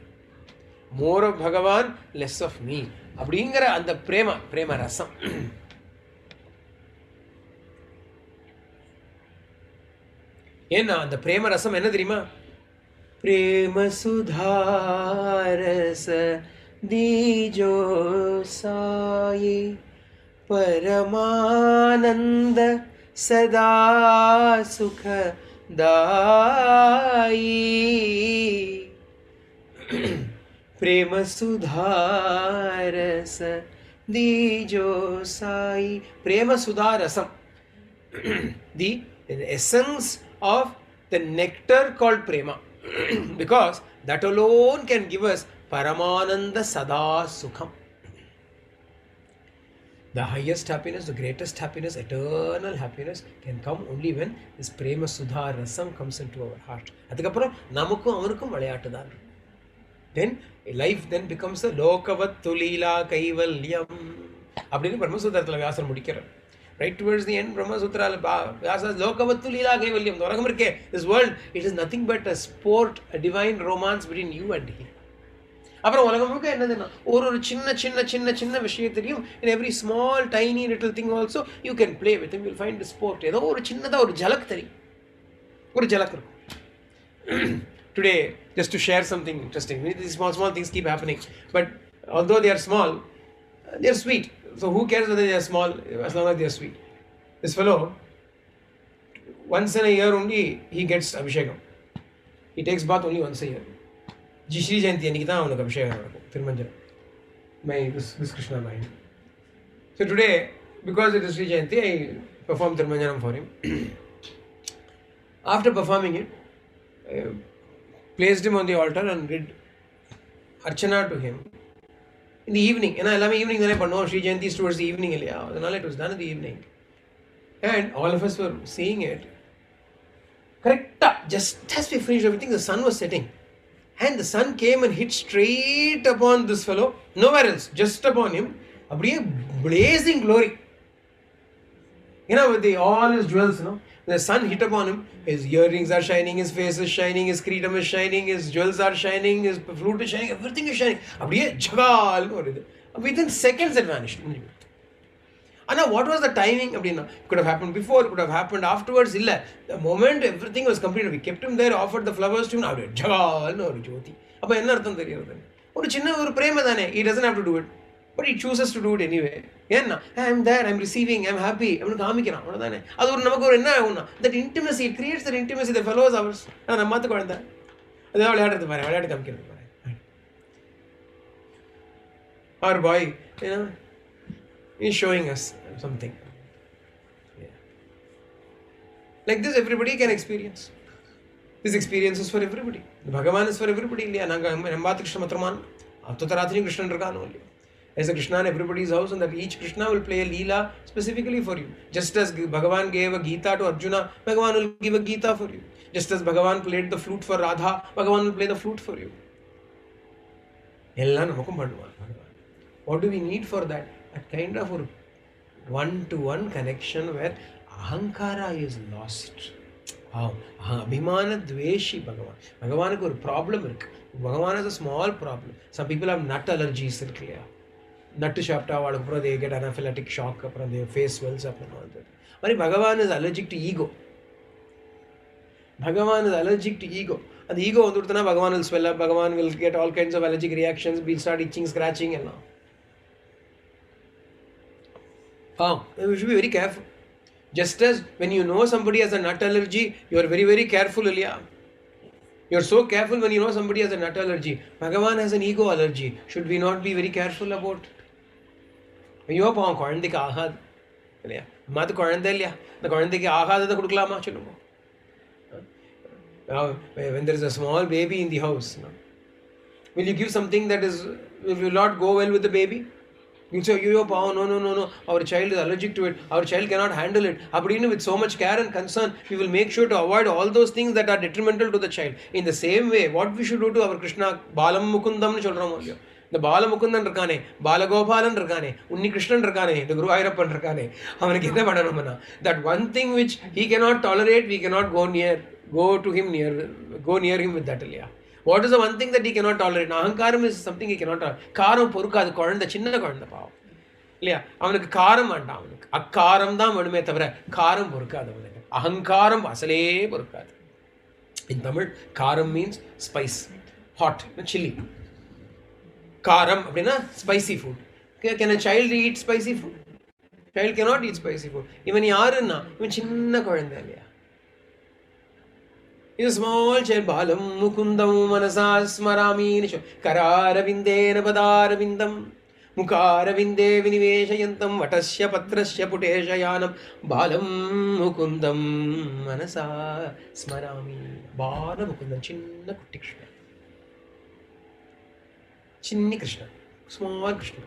More of Bhagavan, less of me. அப்படிங்கிற அந்த பிரேம ரசம். ஏன்னா அந்த பிரேம ரசம் என்ன தெரியுமா? Prema Sudharasa Dijo Sai Paramananda Sada Sukha Dai Prema Sudharasa Dijo Sai. Prema Sudharasam. The essence of the nectar called prema. Because that alone can give us Paramananda Sada Sukham. The highest happiness, the greatest happiness, eternal happiness can come only when this Prema Sudha Rasam comes into our heart. Adhikappuram namakkum avarukkum vilayattu. Then life then becomes a Lokavat Tulila Kaivalyam. அப்படின்னு பிரம்மசூத்திரத்தில் வியாசர் முடிக்கிறார். Right towards the end, Brahma Sutra, Vyasa says, Lokavattu Leela Kaivalyam. The உலகம் இருக்கே, this world, it is nothing but a sport, a divine romance between you and him. அப்புறம் உலகம் முழுக்க என்னதுன்னா ஒரு சின்ன சின்ன சின்ன சின்ன விஷயத்திலையும் in every small tiny little thing also you can play with him, you'll find the sport. ஏதோ ஒரு சின்னதா ஒரு ஜலக் தெரியும், ஒரு ஜலக் இருக்கும். Today, just to share something interesting, these small things keep happening, but although they are small, they are sweet. So who cares whether they are small as long as they are sweet? This fellow, once in a year only he gets abhishekam. He takes bath only once a year. Śrī Jayanti aniki dhaan avanukku abhishekam nadakum Thirumanjaram. This Kṛṣṇa mind. So today, because it is Śrī Jayanti, I performed Thirumanjaram for him. After performing it, I placed him on the altar and did archana to him. In the evening, and I love evening, then I put no Śrī Jayanti is towards the evening. It was done in the evening. And all of us were seeing it. Correct. Just as we finished everything, the sun was setting. And the sun came and hit straight upon this fellow, nowhere else, just upon him. A blazing glory. With all his jewels, the sun hit upon him, his earrings are shining, his face is shining, his kritam is shining, his jewels are shining, his flute is shining, everything is shining. Within seconds it vanished. And now what was the timing? It could have happened before, it could have happened afterwards. The moment everything was completed, we kept him there, offered the flowers to him. He doesn't have to do it. But he chooses to do it anyway. I am there, I am receiving, I am happy. That intimacy, it creates that intimacy. The fellow is ours. Our boy, is showing us something. Like this, everybody can experience. This experience is for everybody. The Bhagavan is for everybody. There's a Krishna in everybody's house, and that each Krishna will play a Leela specifically for you. Just as Bhagavan gave a Gita to Arjuna, Bhagavan will give a Gita for you. Just as Bhagavan played the flute for Radha, Bhagavan will play the flute for you. What do we need for that? A kind of a one-to-one connection where Ahankara is lost. Abhimana Dveshi Bhagavan. Bhagavan has a problem. Bhagavan has a small problem. Some people have nut allergies. Nut shapta, they get anaphylactic shock, their face swells up and all that. But Bhagavan is allergic to ego. Bhagavan is allergic to ego. And the ego, Bhagavan will swell up, Bhagavan will get all kinds of allergic reactions, we'll start itching, scratching and all. We should be very careful. Just as when you know somebody has a nut allergy, you are very, very careful. You are so careful when you know somebody has a nut allergy. Bhagavan has an ego allergy. Should we not be very careful about it? When you are குழந்தைக்கு ஆகாது இல்லையா, அம்மாத்து குழந்தை இல்லையா, அந்த குழந்தைக்கு ஆகாததை கொடுக்கலாமா சொல்லுங்க. When there is a small baby in the house, will you give something that will not go well with the baby? You say, no, our child is allergic to it, our child cannot handle it. With so much care and concern, we will make sure to avoid all those things that are detrimental to the child. In the same way, what we should do to our Krishna, Balam Mukundam, the Balamukundan Rakane, Balagopalan Rakane, Unni Krishnan Rakane, the Guru Airapan Rakane, that one thing which he cannot tolerate, we cannot go near him with that. What is the one thing that he cannot tolerate? Ahankaram is something he cannot tolerate. Karam porukadu, the chinna koranda pav. Avanukku karam anda avanukku. Akkaram da madume thavara karam porukadu avanukku. Ahankaram asale porukadu. In Tamil, karam means spice, hot, chili. Karam, spicy food. Can a child eat spicy food? Child cannot eat spicy food. Even yarunna, even chinna kozhandha. Is a small child. Balam mukundam manasa smarami kararavindena padarvindam mukaravinde viniveshayantam vatasya patrasya puteshayanam balam mukundam manasa smarami. Bala mukundam, chinna kutti Krishna. Chinni Krishna, small Krishna.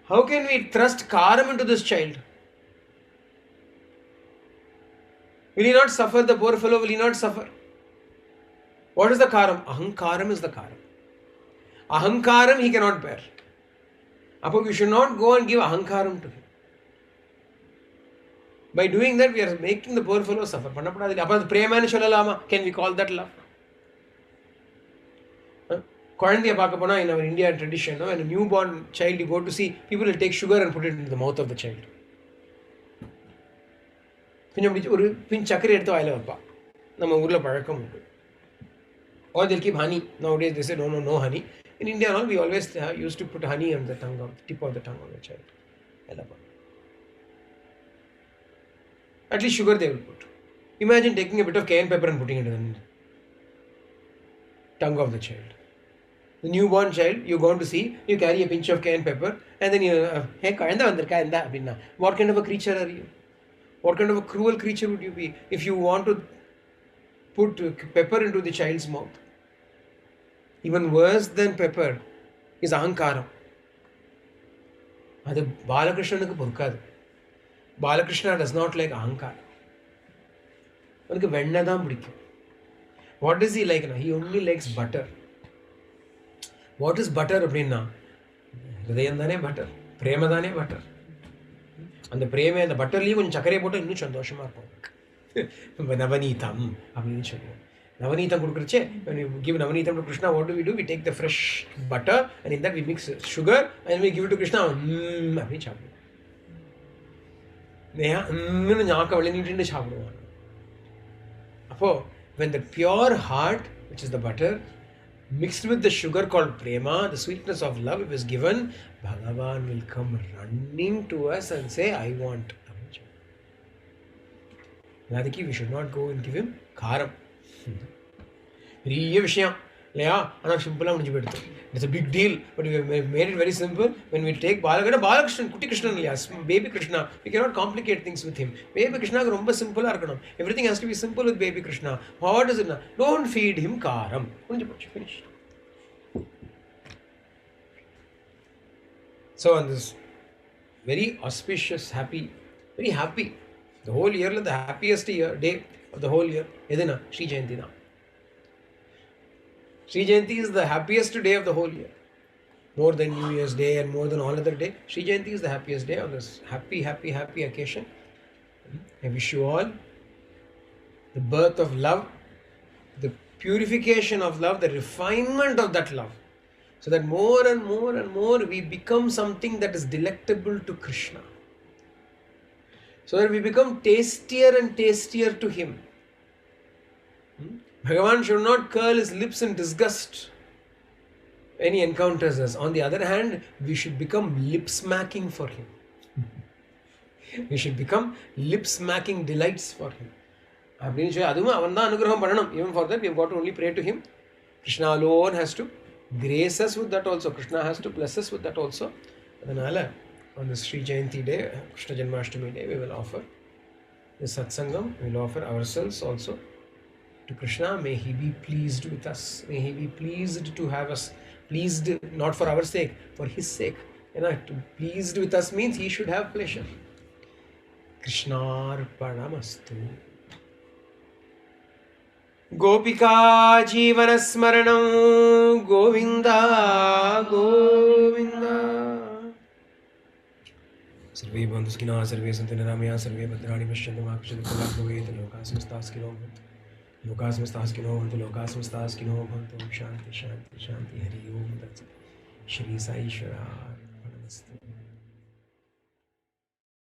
How can we thrust karam into this child? Will he not suffer? The poor fellow, will he not suffer? What is the karam? Ahankaram is the karam. Ahankaram he cannot bear. Appo we should not go and give ahankaram to him. By doing that, we are making the poor fellow suffer. Can we call that love? In our Indian tradition, when a newborn child you go to see, people will take sugar and put it into the mouth of the child. Or they'll keep honey. Nowadays they say no honey. In India, we always used to put honey on the tongue, of the tip of the tongue of the child. At least sugar they will put. Imagine taking a bit of cayenne pepper and putting it in the tongue of the child. The newborn child, you go to see, you carry a pinch of cayenne pepper, and then you, what kind of a creature are you? What kind of a cruel creature would you be if you want to put pepper into the child's mouth? Even worse than pepper is ahankaram. That's Balakrishna. Balakrishna does not like ahankara. What does he like? He only likes butter. What is butter? Hridayam butter. Prema butter. And the prema and the butter leave on chakare bottle innu chandoshama irupom. Navanitam appadinu solluvom. Navanitam kudukruche, when we give Navanitam to Krishna, what do? We take the fresh butter and in that we mix sugar and we give it to Krishna. Appadinu chappuvom. When the pure heart, which is the butter, mixed with the sugar called prema, the sweetness of love, if is given, Bhagavan will come running to us and say, I want. Ladiki, we should not go and give him karam. It's a big deal, but we have made it very simple. When we take Balakrishna, Kuti Krishna, baby Krishna, we cannot complicate things with him. Baby Krishna is very simple. Everything has to be simple with baby Krishna. What is it now? Don't feed him karam. Finished. So on this very auspicious, very happy, the whole year, the happiest day of the whole year, Edina, Śrī Jayanti. Śrī Jayanti is the happiest day of the whole year. More than New Year's Day and more than all other day. Śrī Jayanti is the happiest day on this happy occasion. I wish you all the birth of love, the purification of love, the refinement of that love. So that more and more we become something that is delectable to Krishna. So that we become tastier and tastier to him. Bhagavan should not curl his lips in disgust when he encounters us. On the other hand, we should become lip-smacking for him. We should become lip-smacking delights for him. Even for that, we have got to only pray to him. Krishna alone has to grace us with that also. Krishna has to bless us with that also. On this Śrī Jayanti day, Kṛṣṇa Janmāṣṭami day, we will offer this satsangam. We will offer ourselves also to Krishna. May he be pleased with us. May he be pleased to have us. Pleased not for our sake, for his sake. To pleased with us means he should have pleasure. Krishnarpanamastu. Gopika Jivana Smaranam Govinda Govinda. Sarve Bandhuskina, Sarve Santanamaya, Sarve Bhadrani Vashyantamakshadu Kalakaveta Lokasmastaskino Lokasmastaskino Bhantu Shanti Shanti Shanti Hari Om Tat Shri Sai Shara.